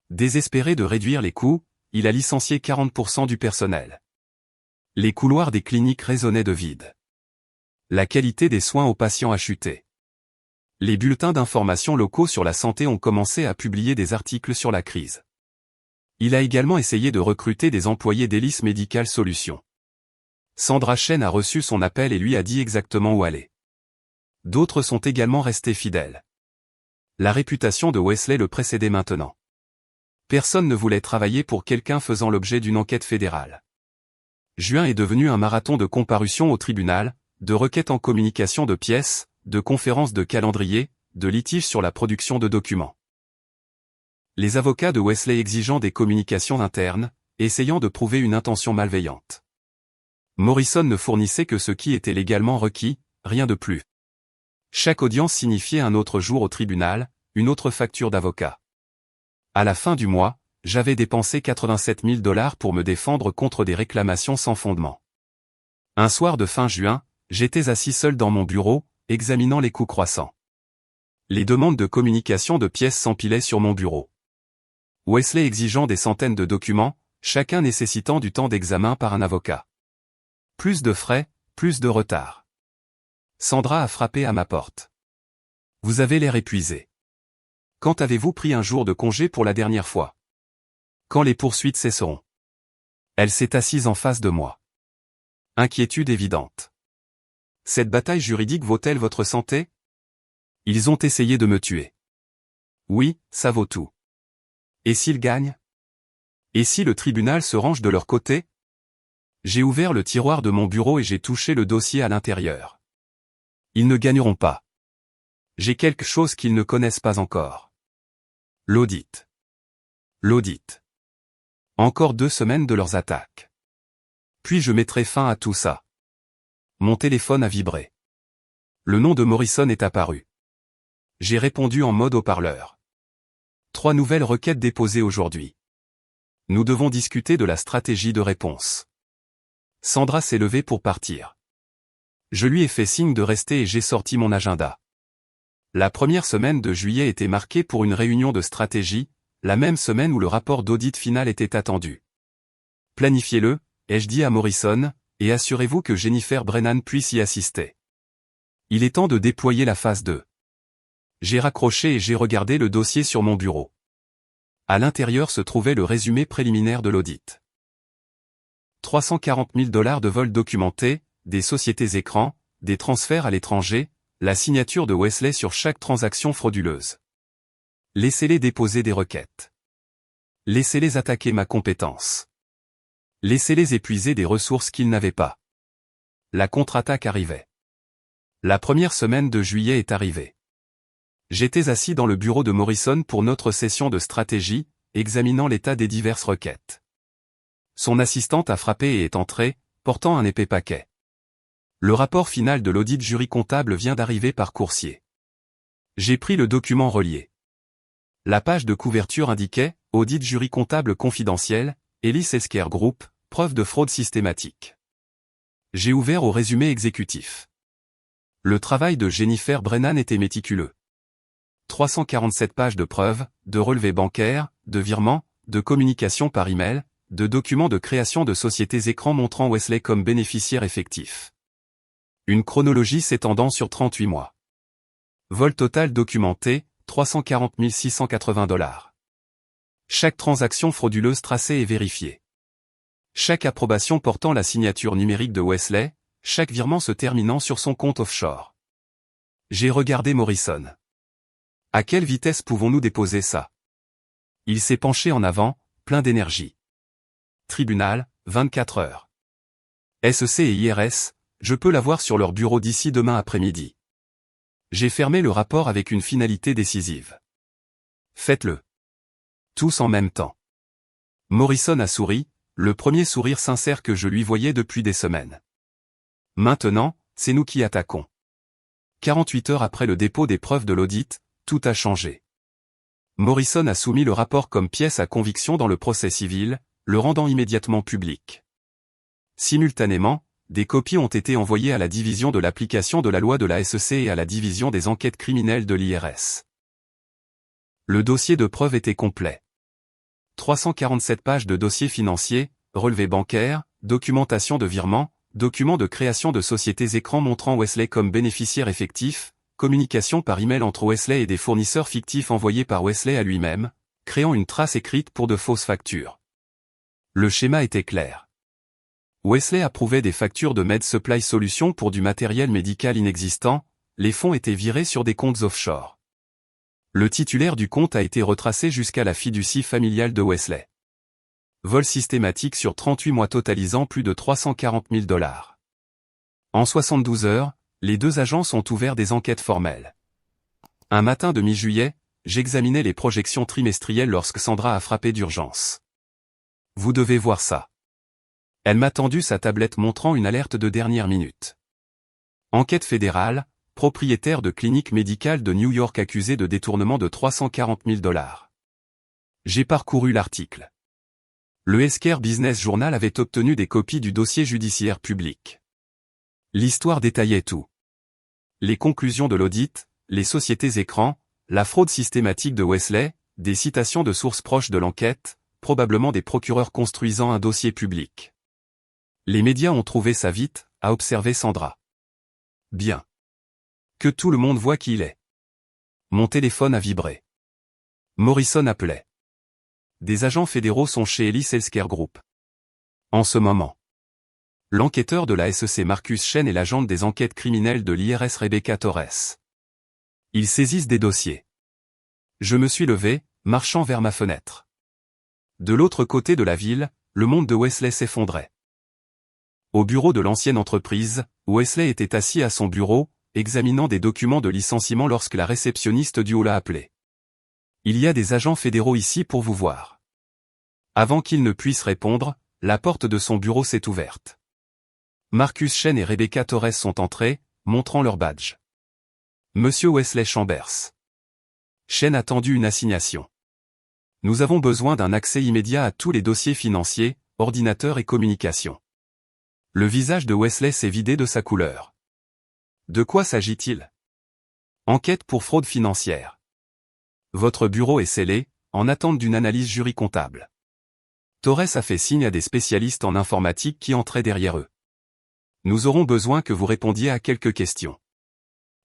Désespéré de réduire les coûts, il a licencié 40% du personnel. Les couloirs des cliniques résonnaient de vide. La qualité des soins aux patients a chuté. Les bulletins d'information locaux sur la santé ont commencé à publier des articles sur la crise. Il a également essayé de recruter des employés d'Hélice Medical Solutions. Sandra Chen a reçu son appel et lui a dit exactement où aller. D'autres sont également restés fidèles. La réputation de Wesley le précédait maintenant. Personne ne voulait travailler pour quelqu'un faisant l'objet d'une enquête fédérale. Juin est devenu un marathon de comparutions au tribunal, de requêtes en communication de pièces, de conférences de calendrier, de litiges sur la production de documents. Les avocats de Wesley exigeant des communications internes, essayant de prouver une intention malveillante. Morrison ne fournissait que ce qui était légalement requis, rien de plus. Chaque audience signifiait un autre jour au tribunal, une autre facture d'avocat. À la fin du mois, j'avais dépensé $87 000 pour me défendre contre des réclamations sans fondement. Un soir de fin juin, j'étais assis seul dans mon bureau, examinant les coûts croissants. Les demandes de communication de pièces s'empilaient sur mon bureau. Wesley exigeant des centaines de documents, chacun nécessitant du temps d'examen par un avocat. Plus de frais, plus de retard. Sandra a frappé à ma porte. Vous avez l'air épuisé. Quand avez-vous pris un jour de congé pour la dernière fois? Quand les poursuites cesseront? Elle s'est assise en face de moi. Inquiétude évidente. Cette bataille juridique vaut-elle votre santé? Ils ont essayé de me tuer. Oui, ça vaut tout. Et s'ils gagnent? Et si le tribunal se range de leur côté? J'ai ouvert le tiroir de mon bureau et j'ai touché le dossier à l'intérieur. Ils ne gagneront pas. J'ai quelque chose qu'ils ne connaissent pas encore. L'audit. L'audit. Encore 2 semaines de leurs attaques. Puis je mettrai fin à tout ça. Mon téléphone a vibré. Le nom de Morrison est apparu. J'ai répondu en mode haut-parleur. 3 nouvelles requêtes déposées aujourd'hui. Nous devons discuter de la stratégie de réponse. Sandra s'est levée pour partir. Je lui ai fait signe de rester et j'ai sorti mon agenda. La première semaine de juillet était marquée pour une réunion de stratégie, la même semaine où le rapport d'audit final était attendu. Planifiez-le, ai-je dit à Morrison, et assurez-vous que Jennifer Brennan puisse y assister. Il est temps de déployer la phase 2. J'ai raccroché et j'ai regardé le dossier sur mon bureau. À l'intérieur se trouvait le résumé préliminaire de l'audit. $340 000 de vols documentés, des sociétés écrans, des transferts à l'étranger, la signature de Wesley sur chaque transaction frauduleuse. Laissez-les déposer des requêtes. Laissez-les attaquer ma compétence. Laissez-les épuiser des ressources qu'ils n'avaient pas. La contre-attaque arrivait. La première semaine de juillet est arrivée. J'étais assis dans le bureau de Morrison pour notre session de stratégie, examinant l'état des diverses requêtes. Son assistante a frappé et est entrée, portant un épais paquet. Le rapport final de l'audit jury comptable vient d'arriver par coursier. J'ai pris le document relié. La page de couverture indiquait « Audit jury comptable confidentiel, Ellis Healthcare Group, preuve de fraude systématique ». J'ai ouvert au résumé exécutif. Le travail de Jennifer Brennan était méticuleux. 347 pages de preuves, de relevés bancaires, de virements, de communications par email, de documents de création de sociétés écrans montrant Wesley comme bénéficiaire effectif. Une chronologie s'étendant sur 38 mois. Vol total documenté, 340 680 $. Chaque transaction frauduleuse tracée et vérifiée. Chaque approbation portant la signature numérique de Wesley, chaque virement se terminant sur son compte offshore. J'ai regardé Morrison. À quelle vitesse pouvons-nous déposer ça? Il s'est penché en avant, plein d'énergie. Tribunal, 24 heures. SEC et IRS, je peux l'avoir sur leur bureau d'ici demain après-midi. J'ai fermé le rapport avec une finalité décisive. Faites-le. Tous en même temps. Morrison a souri, le premier sourire sincère que je lui voyais depuis des semaines. Maintenant, c'est nous qui attaquons. 48 heures après le dépôt des preuves de l'audit, tout a changé. Morrison a soumis le rapport comme pièce à conviction dans le procès civil, le rendant immédiatement public. Simultanément, des copies ont été envoyées à la division de l'application de la loi de la SEC et à la division des enquêtes criminelles de l'IRS. Le dossier de preuve était complet. 347 pages de dossiers financiers, relevés bancaires, documentation de virements, documents de création de sociétés écrans montrant Wesley comme bénéficiaire effectif, communication par email entre Wesley et des fournisseurs fictifs envoyés par Wesley à lui-même, créant une trace écrite pour de fausses factures. Le schéma était clair. Wesley approuvait des factures de Med Supply Solutions pour du matériel médical inexistant, les fonds étaient virés sur des comptes offshore. Le titulaire du compte a été retracé jusqu'à la fiducie familiale de Wesley. Vol systématique sur 38 mois totalisant plus de 340 000 $. En 72 heures, les deux agences ont ouvert des enquêtes formelles. Un matin de mi-juillet, j'examinais les projections trimestrielles lorsque Sandra a frappé d'urgence. Vous devez voir ça. Elle m'a tendu sa tablette montrant une alerte de dernière minute. Enquête fédérale, propriétaire de clinique médicale de New York accusé de détournement de 340 000 $. J'ai parcouru l'article. Le Healthcare Business Journal avait obtenu des copies du dossier judiciaire public. L'histoire détaillait tout. Les conclusions de l'audit, les sociétés écrans, la fraude systématique de Wesley, des citations de sources proches de l'enquête, probablement des procureurs construisant un dossier public. Les médias ont trouvé ça vite, a observé Sandra. Bien. Que tout le monde voit qui il est. Mon téléphone a vibré. Morrison appelait. Des agents fédéraux sont chez Ellis Healthcare Group. En ce moment. L'enquêteur de la SEC Marcus Chen et l'agente des enquêtes criminelles de l'IRS Rebecca Torres. Ils saisissent des dossiers. Je me suis levé, marchant vers ma fenêtre. De l'autre côté de la ville, le monde de Wesley s'effondrait. Au bureau de l'ancienne entreprise, Wesley était assis à son bureau, examinant des documents de licenciement lorsque la réceptionniste du hall l'a appelé. Il y a des agents fédéraux ici pour vous voir. Avant qu'il ne puisse répondre, la porte de son bureau s'est ouverte. Marcus Chen et Rebecca Torres sont entrés, montrant leur badge. Monsieur Wesley Chambers. Chen a tendu une assignation. Nous avons besoin d'un accès immédiat à tous les dossiers financiers, ordinateurs et communications. Le visage de Wesley s'est vidé de sa couleur. De quoi s'agit-il? Enquête pour fraude financière. Votre bureau est scellé, en attente d'une analyse jury comptable. Torres a fait signe à des spécialistes en informatique qui entraient derrière eux. Nous aurons besoin que vous répondiez à quelques questions.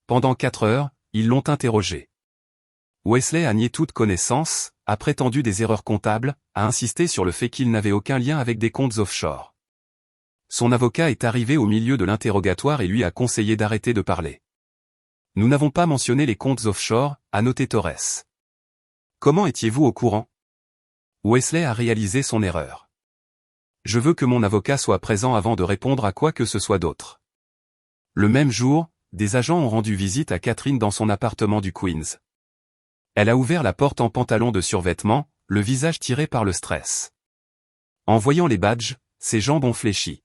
Pendant 4 heures, ils l'ont interrogé. Wesley a nié toute connaissance, a prétendu des erreurs comptables, a insisté sur le fait qu'il n'avait aucun lien avec des comptes offshore. Son avocat est arrivé au milieu de l'interrogatoire et lui a conseillé d'arrêter de parler. Nous n'avons pas mentionné les comptes offshore, a noté Torres. Comment étiez-vous au courant? Wesley a réalisé son erreur. Je veux que mon avocat soit présent avant de répondre à quoi que ce soit d'autre. Le même jour, des agents ont rendu visite à Catherine dans son appartement du Queens. Elle a ouvert la porte en pantalon de survêtement, le visage tiré par le stress. En voyant les badges, ses jambes ont fléchi.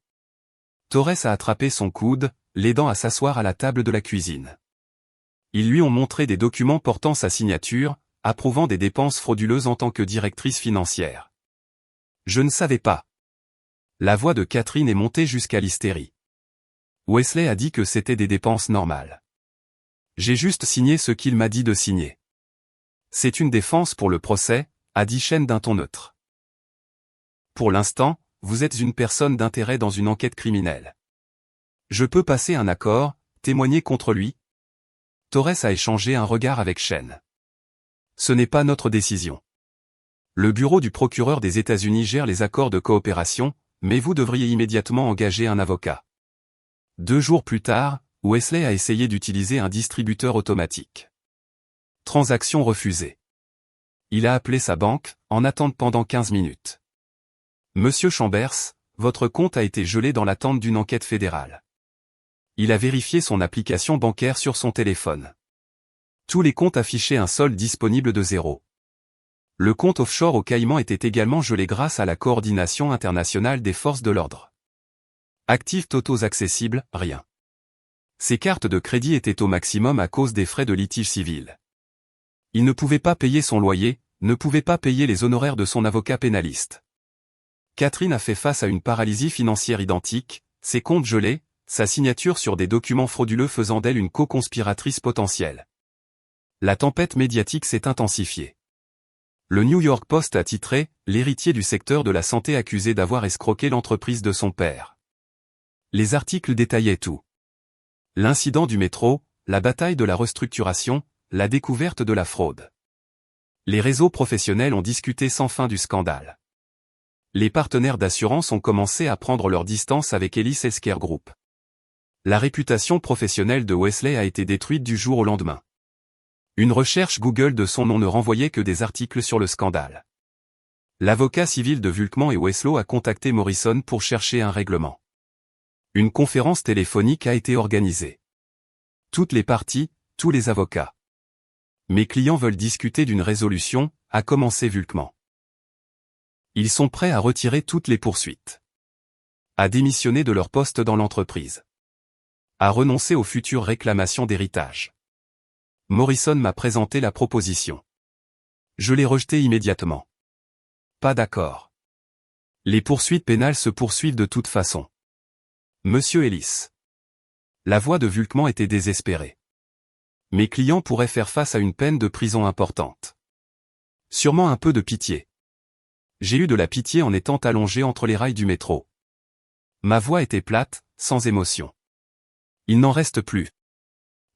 Torres a attrapé son coude, l'aidant à s'asseoir à la table de la cuisine. Ils lui ont montré des documents portant sa signature, approuvant des dépenses frauduleuses en tant que directrice financière. Je ne savais pas. La voix de Catherine est montée jusqu'à l'hystérie. Wesley a dit que c'était des dépenses normales. J'ai juste signé ce qu'il m'a dit de signer. C'est une défense pour le procès, a dit Chen d'un ton neutre. Pour l'instant, vous êtes une personne d'intérêt dans une enquête criminelle. Je peux passer un accord, témoigner contre lui. Torres a échangé un regard avec Chen. Ce n'est pas notre décision. Le bureau du procureur des États-Unis gère les accords de coopération, mais vous devriez immédiatement engager un avocat. 2 jours plus tard, Wesley a essayé d'utiliser un distributeur automatique. Transaction refusée. Il a appelé sa banque, en attente pendant 15 minutes. Monsieur Chambers, votre compte a été gelé dans l'attente d'une enquête fédérale. Il a vérifié son application bancaire sur son téléphone. Tous les comptes affichaient un solde disponible de 0. Le compte offshore au Caïman était également gelé grâce à la coordination internationale des forces de l'ordre. Actifs totaux accessibles, rien. Ses cartes de crédit étaient au maximum à cause des frais de litige civil. Il ne pouvait pas payer son loyer, ne pouvait pas payer les honoraires de son avocat pénaliste. Catherine a fait face à une paralysie financière identique, ses comptes gelés, sa signature sur des documents frauduleux faisant d'elle une co-conspiratrice potentielle. La tempête médiatique s'est intensifiée. Le New York Post a titré « L'héritier du secteur de la santé accusé d'avoir escroqué l'entreprise de son père ». Les articles détaillaient tout. L'incident du métro, la bataille de la restructuration, la découverte de la fraude. Les réseaux professionnels ont discuté sans fin du scandale. Les partenaires d'assurance ont commencé à prendre leur distance avec Ellis Healthcare Group. La réputation professionnelle de Wesley a été détruite du jour au lendemain. Une recherche Google de son nom ne renvoyait que des articles sur le scandale. L'avocat civil de Vulkman et Weslow a contacté Morrison pour chercher un règlement. Une conférence téléphonique a été organisée. Toutes les parties, tous les avocats. Mes clients veulent discuter d'une résolution, a commencé Vulkman. Ils sont prêts à retirer toutes les poursuites. À démissionner de leur poste dans l'entreprise. À renoncer aux futures réclamations d'héritage. Morrison m'a présenté la proposition. Je l'ai rejetée immédiatement. Pas d'accord. Les poursuites pénales se poursuivent de toute façon. Monsieur Ellis. La voix de Vulkman était désespérée. Mes clients pourraient faire face à une peine de prison importante. Sûrement un peu de pitié. J'ai eu de la pitié en étant allongé entre les rails du métro. Ma voix était plate, sans émotion. Il n'en reste plus.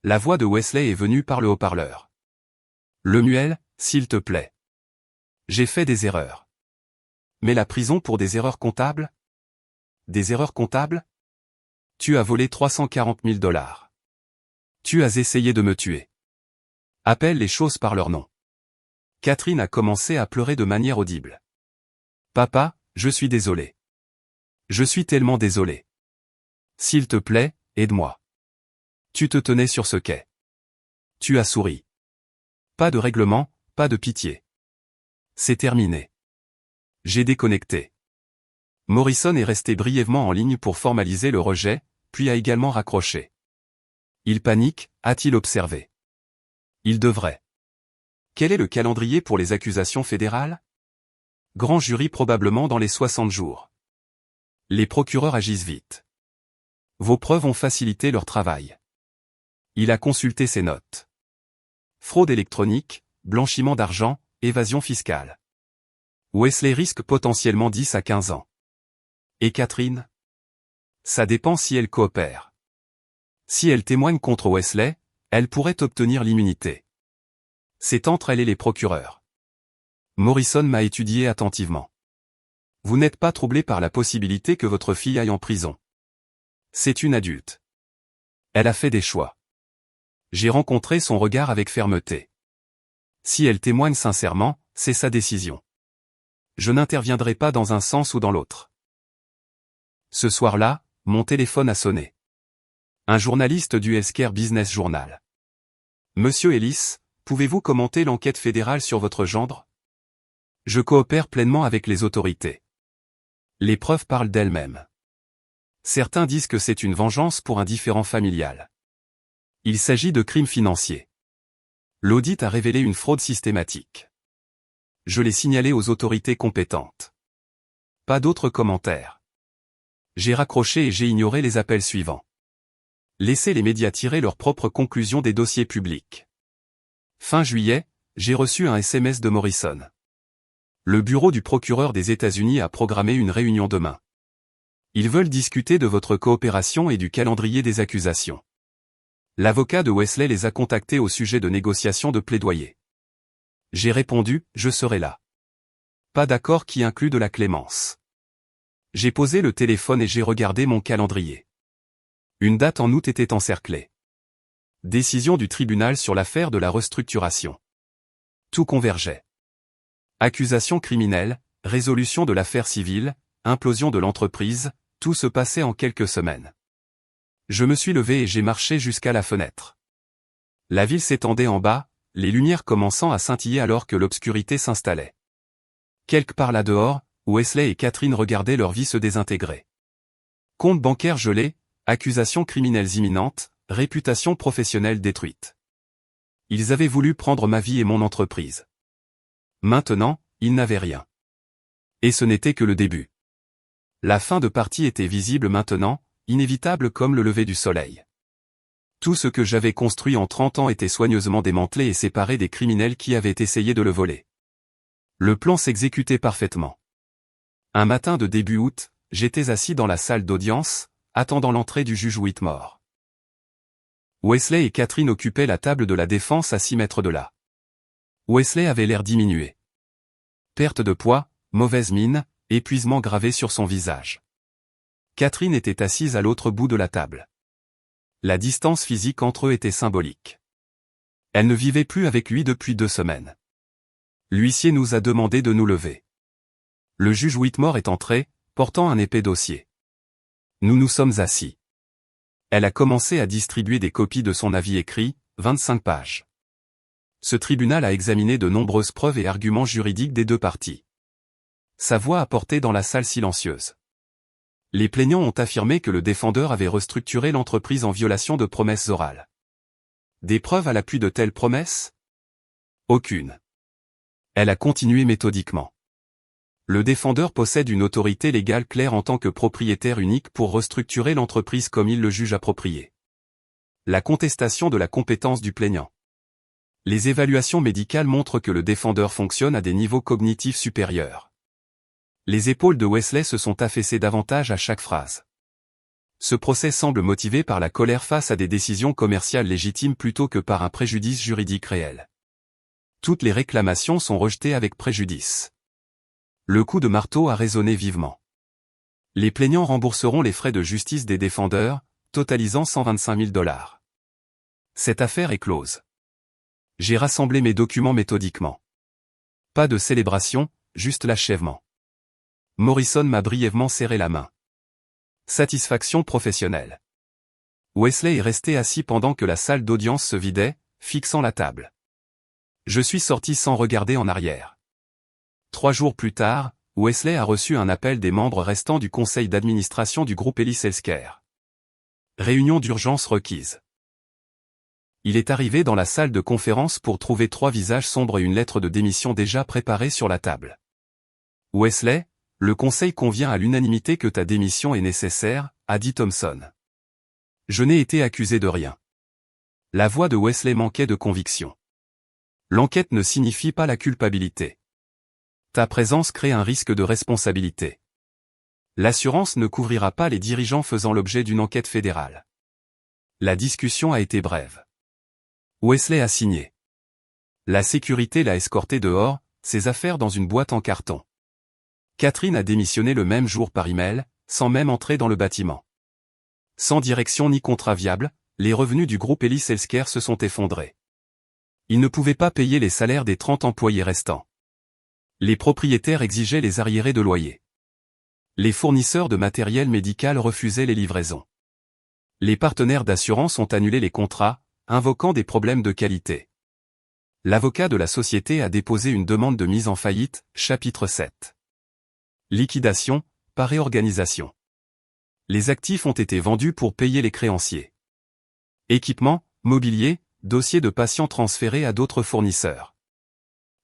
La voix de Wesley est venue par le haut-parleur. Lemuel, s'il te plaît. J'ai fait des erreurs. Mais la prison pour des erreurs comptables? Des erreurs comptables? Tu as volé 340 000 $. Tu as essayé de me tuer. Appelle les choses par leur nom. Catherine a commencé à pleurer de manière audible. Papa, je suis désolé. Je suis tellement désolé. S'il te plaît, aide-moi. Tu te tenais sur ce quai. Tu as souri. Pas de règlement, pas de pitié. C'est terminé. J'ai déconnecté. Morrison est resté brièvement en ligne pour formaliser le rejet, puis a également raccroché. Il panique, a-t-il observé. Il devrait. Quel est le calendrier pour les accusations fédérales? Grand jury probablement dans les 60 jours. Les procureurs agissent vite. Vos preuves ont facilité leur travail. Il a consulté ses notes. Fraude électronique, blanchiment d'argent, évasion fiscale. Wesley risque potentiellement 10 à 15 ans. Et Catherine? Ça dépend si elle coopère. Si elle témoigne contre Wesley, elle pourrait obtenir l'immunité. C'est entre elle et les procureurs. Morrison m'a étudié attentivement. Vous n'êtes pas troublé par la possibilité que votre fille aille en prison. C'est une adulte. Elle a fait des choix. J'ai rencontré son regard avec fermeté. Si elle témoigne sincèrement, c'est sa décision. Je n'interviendrai pas dans un sens ou dans l'autre. Ce soir-là, mon téléphone a sonné. Un journaliste du Healthcare Business Journal. Monsieur Ellis, pouvez-vous commenter l'enquête fédérale sur votre gendre? Je coopère pleinement avec les autorités. Les preuves parlent d'elles-mêmes. Certains disent que c'est une vengeance pour un différend familial. Il s'agit de crimes financiers. L'audit a révélé une fraude systématique. Je l'ai signalé aux autorités compétentes. Pas d'autres commentaires. J'ai raccroché et j'ai ignoré les appels suivants. Laissez les médias tirer leurs propres conclusions des dossiers publics. Fin juillet, j'ai reçu un SMS de Morrison. Le bureau du procureur des États-Unis a programmé une réunion demain. Ils veulent discuter de votre coopération et du calendrier des accusations. L'avocat de Wesley les a contactés au sujet de négociations de plaidoyer. J'ai répondu, je serai là. Pas d'accord qui inclut de la clémence. J'ai posé le téléphone et j'ai regardé mon calendrier. Une date en août était encerclée. Décision du tribunal sur l'affaire de la restructuration. Tout convergeait. Accusation criminelle, résolution de l'affaire civile, implosion de l'entreprise, tout se passait en quelques semaines. Je me suis levé et j'ai marché jusqu'à la fenêtre. La ville s'étendait en bas, les lumières commençant à scintiller alors que l'obscurité s'installait. Quelque part là dehors, Wesley et Catherine regardaient leur vie se désintégrer. Compte bancaire gelé, accusations criminelles imminentes, réputation professionnelle détruite. Ils avaient voulu prendre ma vie et mon entreprise. Maintenant, ils n'avaient rien. Et ce n'était que le début. La fin de partie était visible maintenant, inévitable comme le lever du soleil. Tout ce que j'avais construit en 30 ans était soigneusement démantelé et séparé des criminels qui avaient essayé de le voler. Le plan s'exécutait parfaitement. Un matin de début août, j'étais assis dans la salle d'audience, attendant l'entrée du juge Whitmore. Wesley et Catherine occupaient la table de la défense à 6 mètres de là. Wesley avait l'air diminué. Perte de poids, mauvaise mine, épuisement gravé sur son visage. Catherine était assise à l'autre bout de la table. La distance physique entre eux était symbolique. Elle ne vivait plus avec lui depuis 2 semaines. L'huissier nous a demandé de nous lever. Le juge Whitmore est entré, portant un épais dossier. Nous nous sommes assis. Elle a commencé à distribuer des copies de son avis écrit, 25 pages. Ce tribunal a examiné de nombreuses preuves et arguments juridiques des 2 parties. Sa voix a porté dans la salle silencieuse. Les plaignants ont affirmé que le défendeur avait restructuré l'entreprise en violation de promesses orales. Des preuves à l'appui de telles promesses? Aucune. Elle a continué méthodiquement. Le défendeur possède une autorité légale claire en tant que propriétaire unique pour restructurer l'entreprise comme il le juge approprié. La contestation de la compétence du plaignant. Les évaluations médicales montrent que le défendeur fonctionne à des niveaux cognitifs supérieurs. Les épaules de Wesley se sont affaissées davantage à chaque phrase. Ce procès semble motivé par la colère face à des décisions commerciales légitimes plutôt que par un préjudice juridique réel. Toutes les réclamations sont rejetées avec préjudice. Le coup de marteau a résonné vivement. Les plaignants rembourseront les frais de justice des défendeurs, totalisant $125 000. Cette affaire est close. J'ai rassemblé mes documents méthodiquement. Pas de célébration, juste l'achèvement. Morrison m'a brièvement serré la main. Satisfaction professionnelle. Wesley est resté assis pendant que la salle d'audience se vidait, fixant la table. Je suis sorti sans regarder en arrière. 3 jours plus tard, Wesley a reçu un appel des membres restants du conseil d'administration du groupe Ellis Healthcare. Réunion d'urgence requise. Il est arrivé dans la salle de conférence pour trouver 3 visages sombres et une lettre de démission déjà préparée sur la table. Wesley, le conseil convient à l'unanimité que ta démission est nécessaire, a dit Thompson. Je n'ai été accusé de rien. La voix de Wesley manquait de conviction. L'enquête ne signifie pas la culpabilité. Ta présence crée un risque de responsabilité. L'assurance ne couvrira pas les dirigeants faisant l'objet d'une enquête fédérale. La discussion a été brève. Wesley a signé. La sécurité l'a escorté dehors, ses affaires dans une boîte en carton. Catherine a démissionné le même jour par email, sans même entrer dans le bâtiment. Sans direction ni contrat viable, les revenus du groupe Ellis Healthcare se sont effondrés. Ils ne pouvaient pas payer les salaires des 30 employés restants. Les propriétaires exigeaient les arriérés de loyer. Les fournisseurs de matériel médical refusaient les livraisons. Les partenaires d'assurance ont annulé les contrats, invoquant des problèmes de qualité. L'avocat de la société a déposé une demande de mise en faillite, chapitre 7. Liquidation, par réorganisation. Les actifs ont été vendus pour payer les créanciers. Équipement, mobilier, dossiers de patients transférés à d'autres fournisseurs.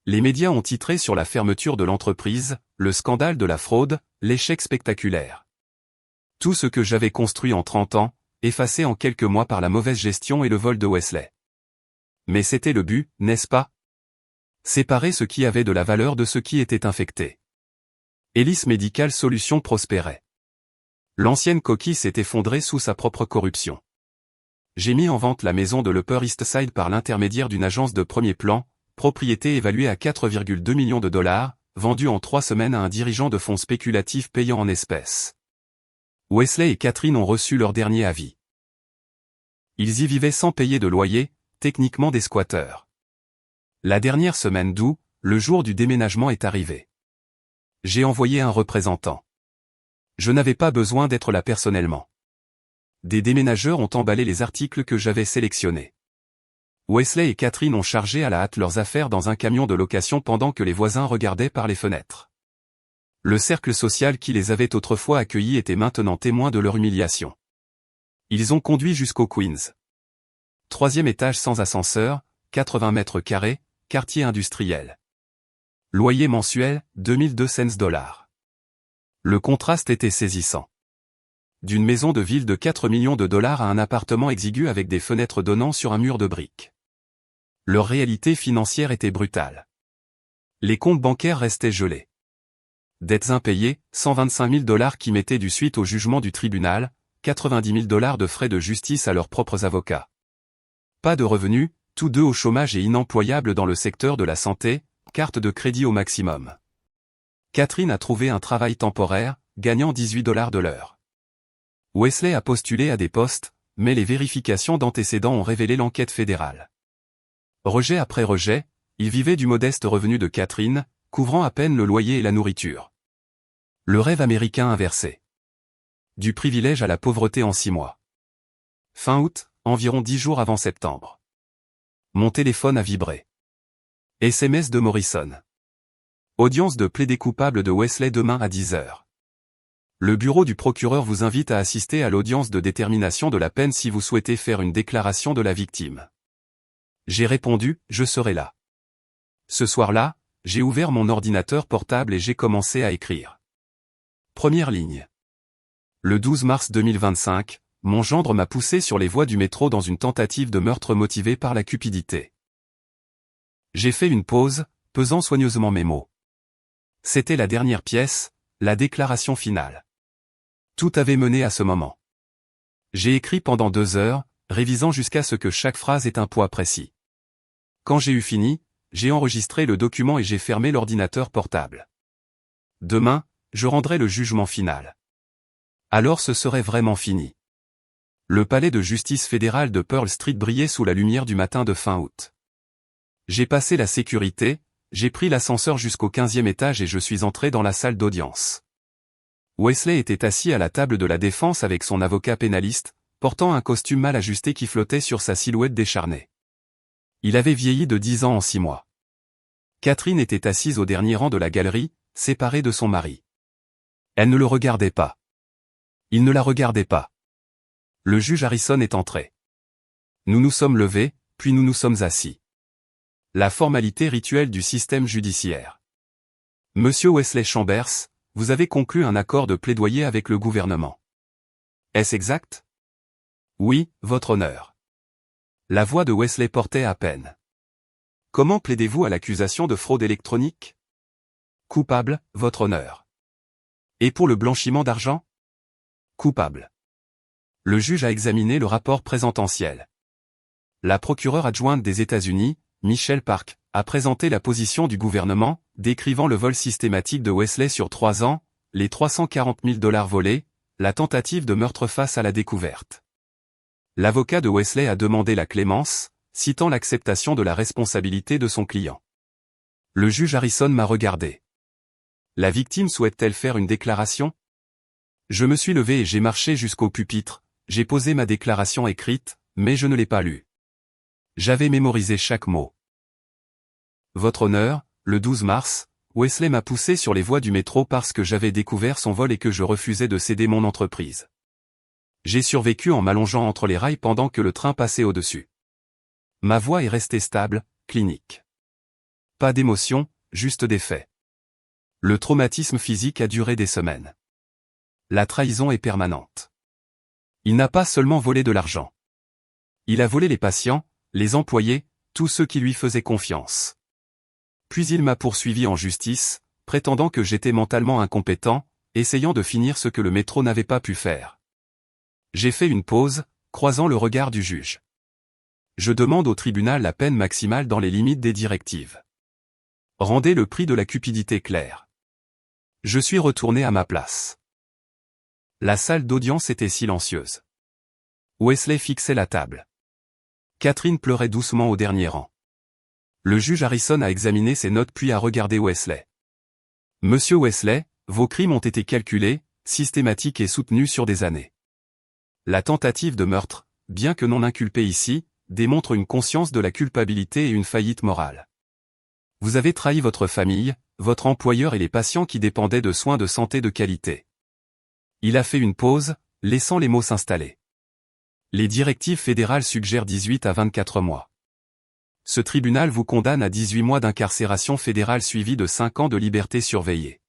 Les médias ont titré sur la fermeture de l'entreprise, le scandale de la fraude, l'échec spectaculaire. Tout ce que j'avais construit en 30 ans, effacé en quelques mois par la mauvaise gestion et le vol de Wesley. Mais c'était le but, n'est-ce pas? Séparer ce qui avait de la valeur de ce qui était infecté. Elis Medical Solutions prospérait. L'ancienne coquille s'est effondrée sous sa propre corruption. J'ai mis en vente la maison de l'Upper East Side par l'intermédiaire d'une agence de premier plan, propriété évaluée à 4,2 millions de dollars, vendue en 3 semaines à un dirigeant de fonds spéculatifs payant en espèces. Wesley et Catherine ont reçu leur dernier avis. Ils y vivaient sans payer de loyer, techniquement des squatteurs. La dernière semaine d'août, le jour du déménagement est arrivé. J'ai envoyé un représentant. Je n'avais pas besoin d'être là personnellement. Des déménageurs ont emballé les articles que j'avais sélectionnés. Wesley et Catherine ont chargé à la hâte leurs affaires dans un camion de location pendant que les voisins regardaient par les fenêtres. Le cercle social qui les avait autrefois accueillis était maintenant témoin de leur humiliation. Ils ont conduit jusqu'au Queens. 3e étage sans ascenseur, 80 mètres carrés, quartier industriel. Loyer mensuel, 2200 $. Le contraste était saisissant. D'une maison de ville de 4 millions de dollars à un appartement exigu avec des fenêtres donnant sur un mur de briques. Leur réalité financière était brutale. Les comptes bancaires restaient gelés. Dettes impayées, 125 000 $ qui mettaient du suite au jugement du tribunal, 90 000 $ de frais de justice à leurs propres avocats. Pas de revenus, tous deux au chômage et inemployables dans le secteur de la santé, carte de crédit au maximum. Catherine a trouvé un travail temporaire, gagnant 18 $ de l'heure. Wesley a postulé à des postes, mais les vérifications d'antécédents ont révélé l'enquête fédérale. Rejet après rejet, il vivait du modeste revenu de Catherine, couvrant à peine le loyer et la nourriture. Le rêve américain inversé. Du privilège à la pauvreté en 6 mois. Fin août, environ 10 jours avant septembre. Mon téléphone a vibré. SMS de Morrison. Audience de plaidé coupable de Wesley demain à 10 h. Le bureau du procureur vous invite à assister à l'audience de détermination de la peine si vous souhaitez faire une déclaration de la victime. J'ai répondu, je serai là. Ce soir-là, j'ai ouvert mon ordinateur portable et j'ai commencé à écrire. Première ligne. Le 12 mars 2025, mon gendre m'a poussé sur les voies du métro dans une tentative de meurtre motivée par la cupidité. J'ai fait une pause, pesant soigneusement mes mots. C'était la dernière pièce, la déclaration finale. Tout avait mené à ce moment. J'ai écrit pendant 2 heures, révisant jusqu'à ce que chaque phrase ait un poids précis. Quand j'ai eu fini, j'ai enregistré le document et j'ai fermé l'ordinateur portable. Demain, je rendrai le jugement final. Alors ce serait vraiment fini. Le palais de justice fédéral de Pearl Street brillait sous la lumière du matin de fin août. J'ai passé la sécurité, j'ai pris l'ascenseur jusqu'au 15e étage et je suis entré dans la salle d'audience. Wesley était assis à la table de la défense avec son avocat pénaliste, portant un costume mal ajusté qui flottait sur sa silhouette décharnée. Il avait vieilli de 10 ans en 6 mois. Catherine était assise au dernier rang de la galerie, séparée de son mari. Elle ne le regardait pas. Il ne la regardait pas. Le juge Harrison est entré. Nous nous sommes levés, puis nous nous sommes assis. La formalité rituelle du système judiciaire. Monsieur Wesley Chambers, vous avez conclu un accord de plaidoyer avec le gouvernement. Est-ce exact? Oui, votre honneur. La voix de Wesley portait à peine. Comment plaidez-vous à l'accusation de fraude électronique? Coupable, votre honneur. Et pour le blanchiment d'argent? Coupable. Le juge a examiné le rapport présententiel. La procureure adjointe des États-Unis, Michelle Park, a présenté la position du gouvernement, décrivant le vol systématique de Wesley sur 3 ans, les 340 000 $ volés, la tentative de meurtre face à la découverte. L'avocat de Wesley a demandé la clémence, citant l'acceptation de la responsabilité de son client. Le juge Harrison m'a regardé. La victime souhaite-t-elle faire une déclaration? Je me suis levé et j'ai marché jusqu'au pupitre, j'ai posé ma déclaration écrite, mais je ne l'ai pas lue. J'avais mémorisé chaque mot. Votre honneur, le 12 mars, Wesley m'a poussé sur les voies du métro parce que j'avais découvert son vol et que je refusais de céder mon entreprise. J'ai survécu en m'allongeant entre les rails pendant que le train passait au-dessus. Ma voix est restée stable, clinique. Pas d'émotion, juste des faits. Le traumatisme physique a duré des semaines. La trahison est permanente. Il n'a pas seulement volé de l'argent. Il a volé les patients, les employés, tous ceux qui lui faisaient confiance. Puis il m'a poursuivi en justice, prétendant que j'étais mentalement incompétent, essayant de finir ce que le métro n'avait pas pu faire. J'ai fait une pause, croisant le regard du juge. Je demande au tribunal la peine maximale dans les limites des directives. Rendez le prix de la cupidité clair. Je suis retourné à ma place. La salle d'audience était silencieuse. Wesley fixait la table. Catherine pleurait doucement au dernier rang. Le juge Harrison a examiné ses notes puis a regardé Wesley. Monsieur Wesley, vos crimes ont été calculés, systématiques et soutenus sur des années. La tentative de meurtre, bien que non inculpée ici, démontre une conscience de la culpabilité et une faillite morale. Vous avez trahi votre famille, votre employeur et les patients qui dépendaient de soins de santé de qualité. Il a fait une pause, laissant les mots s'installer. Les directives fédérales suggèrent 18 à 24 mois. Ce tribunal vous condamne à 18 mois d'incarcération fédérale suivie de 5 ans de liberté surveillée.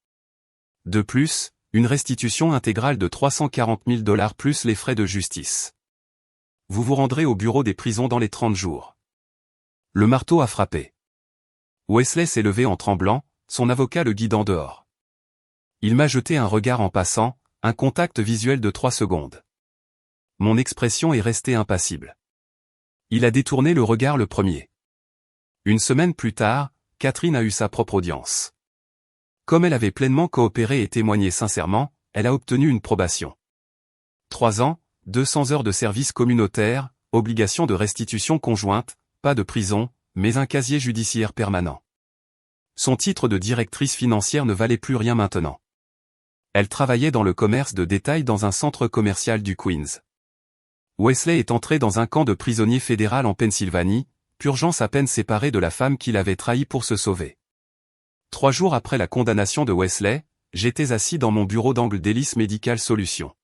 De plus, une restitution intégrale de 340 000 $ plus les frais de justice. Vous vous rendrez au bureau des prisons dans les 30 jours. Le marteau a frappé. Wesley s'est levé en tremblant, son avocat le guidant dehors. Il m'a jeté un regard en passant, un contact visuel de 3 secondes. Mon expression est restée impassible. Il a détourné le regard le premier. Une semaine plus tard, Catherine a eu sa propre audience. Comme elle avait pleinement coopéré et témoigné sincèrement, elle a obtenu une probation. 3 ans, 200 heures de service communautaire, obligation de restitution conjointe, pas de prison, mais un casier judiciaire permanent. Son titre de directrice financière ne valait plus rien maintenant. Elle travaillait dans le commerce de détail dans un centre commercial du Queens. Wesley est entré dans un camp de prisonniers fédéral en Pennsylvanie, purgeant sa peine séparée de la femme qu'il avait trahie pour se sauver. 3 jours après la condamnation de Wesley, j'étais assis dans mon bureau d'Angle d'Hélice Medical Solutions.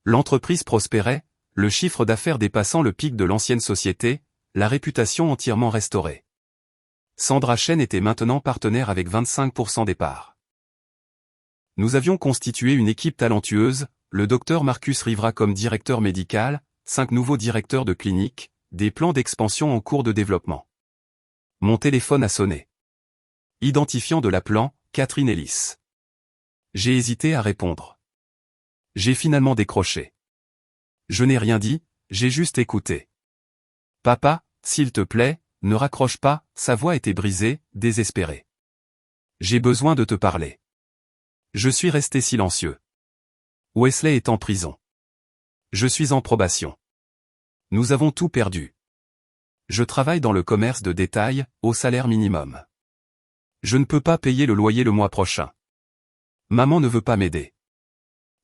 L'entreprise prospérait, le chiffre d'affaires dépassant le pic de l'ancienne société, la réputation entièrement restaurée. Sandra Chen était maintenant partenaire avec 25% des parts. Nous avions constitué une équipe talentueuse, le docteur Marcus Rivera comme directeur médical, 5 nouveaux directeurs de clinique, des plans d'expansion en cours de développement. Mon téléphone a sonné. Identifiant de l'appelant, Catherine Ellis. J'ai hésité à répondre. J'ai finalement décroché. Je n'ai rien dit, j'ai juste écouté. Papa, s'il te plaît, ne raccroche pas, sa voix était brisée, désespérée. J'ai besoin de te parler. Je suis resté silencieux. Wesley est en prison. Je suis en probation. Nous avons tout perdu. Je travaille dans le commerce de détail, au salaire minimum. Je ne peux pas payer le loyer le mois prochain. Maman ne veut pas m'aider.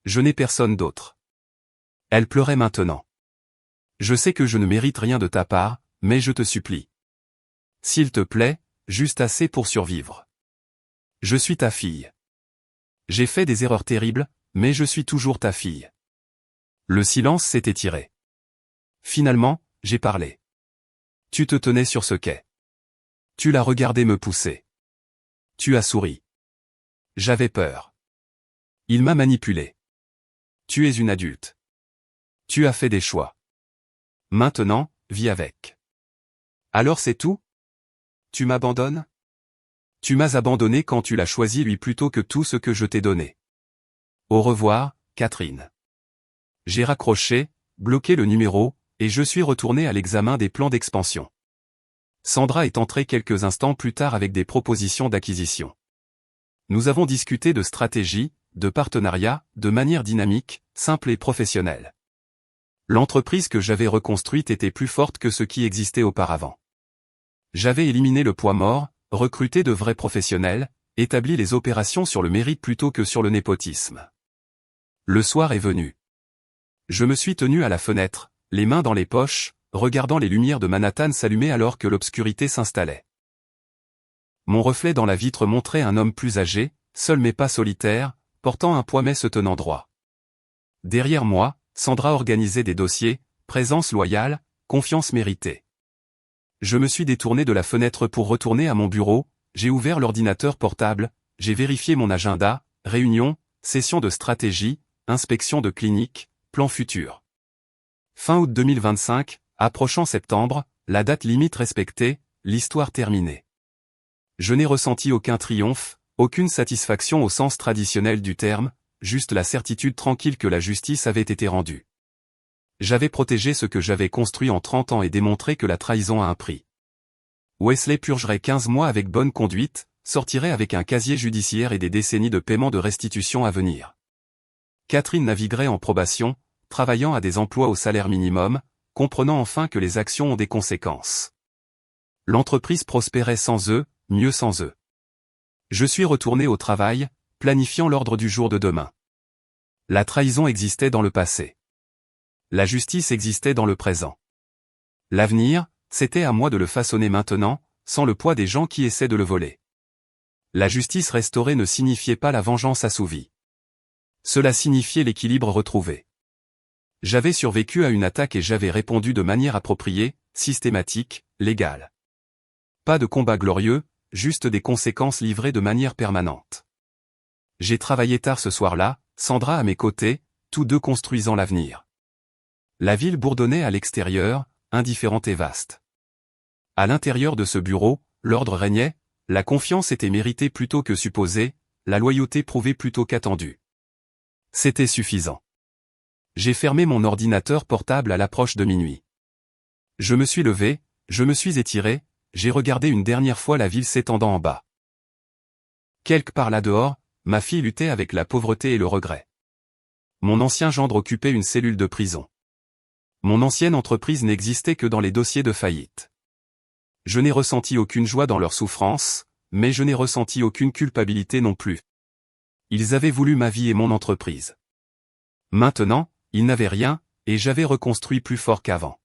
Je n'ai personne d'autre. Elle pleurait maintenant. Je sais que je ne mérite rien de ta part, mais je te supplie. S'il te plaît, juste assez pour survivre. Je suis ta fille. J'ai fait des erreurs terribles, mais je suis toujours ta fille. Le silence s'est étiré. Finalement, j'ai parlé. Tu te tenais sur ce quai. Tu l'as regardé me pousser. Tu as souri. J'avais peur. Il m'a manipulé. Tu es une adulte. Tu as fait des choix. Maintenant, vis avec. Alors c'est tout? Tu m'abandonnes? Tu m'as abandonné quand tu l'as choisi lui plutôt que tout ce que je t'ai donné. Au revoir, Catherine. J'ai raccroché, bloqué le numéro, et je suis retourné à l'examen des plans d'expansion. Sandra est entrée quelques instants plus tard avec des propositions d'acquisition. Nous avons discuté de stratégie, de partenariat, de manière dynamique, simple et professionnelle. L'entreprise que j'avais reconstruite était plus forte que ce qui existait auparavant. J'avais éliminé le poids mort, recruté de vrais professionnels, établi les opérations sur le mérite plutôt que sur le népotisme. Le soir est venu. Je me suis tenu à la fenêtre, les mains dans les poches, regardant les lumières de Manhattan s'allumer alors que l'obscurité s'installait. Mon reflet dans la vitre montrait un homme plus âgé, seul mais pas solitaire, portant un poids mais se tenant droit. Derrière moi, Sandra organisait des dossiers, présence loyale, confiance méritée. Je me suis détourné de la fenêtre pour retourner à mon bureau, j'ai ouvert l'ordinateur portable, j'ai vérifié mon agenda, réunion, session de stratégie, inspection de clinique, plan futur. Fin août 2025, approchant septembre, la date limite respectée, l'histoire terminée. Je n'ai ressenti aucun triomphe, aucune satisfaction au sens traditionnel du terme, juste la certitude tranquille que la justice avait été rendue. J'avais protégé ce que j'avais construit en 30 ans et démontré que la trahison a un prix. Wesley purgerait 15 mois avec bonne conduite, sortirait avec un casier judiciaire et des décennies de paiement de restitution à venir. Catherine naviguerait en probation, travaillant à des emplois au salaire minimum, comprenant enfin que les actions ont des conséquences. L'entreprise prospérait sans eux, mieux sans eux. Je suis retourné au travail, planifiant l'ordre du jour de demain. La trahison existait dans le passé. La justice existait dans le présent. L'avenir, c'était à moi de le façonner maintenant, sans le poids des gens qui essaient de le voler. La justice restaurée ne signifiait pas la vengeance assouvie. Cela signifiait l'équilibre retrouvé. J'avais survécu à une attaque et j'avais répondu de manière appropriée, systématique, légale. Pas de combat glorieux, juste des conséquences livrées de manière permanente. J'ai travaillé tard ce soir-là, Sandra à mes côtés, tous deux construisant l'avenir. La ville bourdonnait à l'extérieur, indifférente et vaste. À l'intérieur de ce bureau, l'ordre régnait, la confiance était méritée plutôt que supposée, la loyauté prouvée plutôt qu'attendue. C'était suffisant. J'ai fermé mon ordinateur portable à l'approche de minuit. Je me suis levé, je me suis étiré, j'ai regardé une dernière fois la ville s'étendant en bas. Quelque part là-dehors, ma fille luttait avec la pauvreté et le regret. Mon ancien gendre occupait une cellule de prison. Mon ancienne entreprise n'existait que dans les dossiers de faillite. Je n'ai ressenti aucune joie dans leur souffrance, mais je n'ai ressenti aucune culpabilité non plus. Ils avaient voulu ma vie et mon entreprise. Maintenant, ils n'avaient rien, et j'avais reconstruit plus fort qu'avant.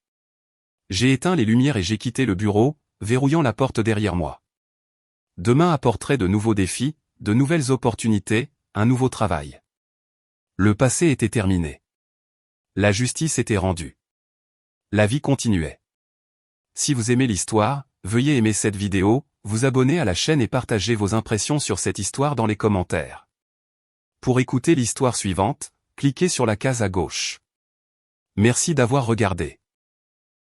J'ai éteint les lumières et j'ai quitté le bureau, verrouillant la porte derrière moi. Demain apporterait de nouveaux défis, de nouvelles opportunités, un nouveau travail. Le passé était terminé. La justice était rendue. La vie continuait. Si vous aimez l'histoire, veuillez aimer cette vidéo, vous abonner à la chaîne et partager vos impressions sur cette histoire dans les commentaires. Pour écouter l'histoire suivante, cliquez sur la case à gauche. Merci d'avoir regardé.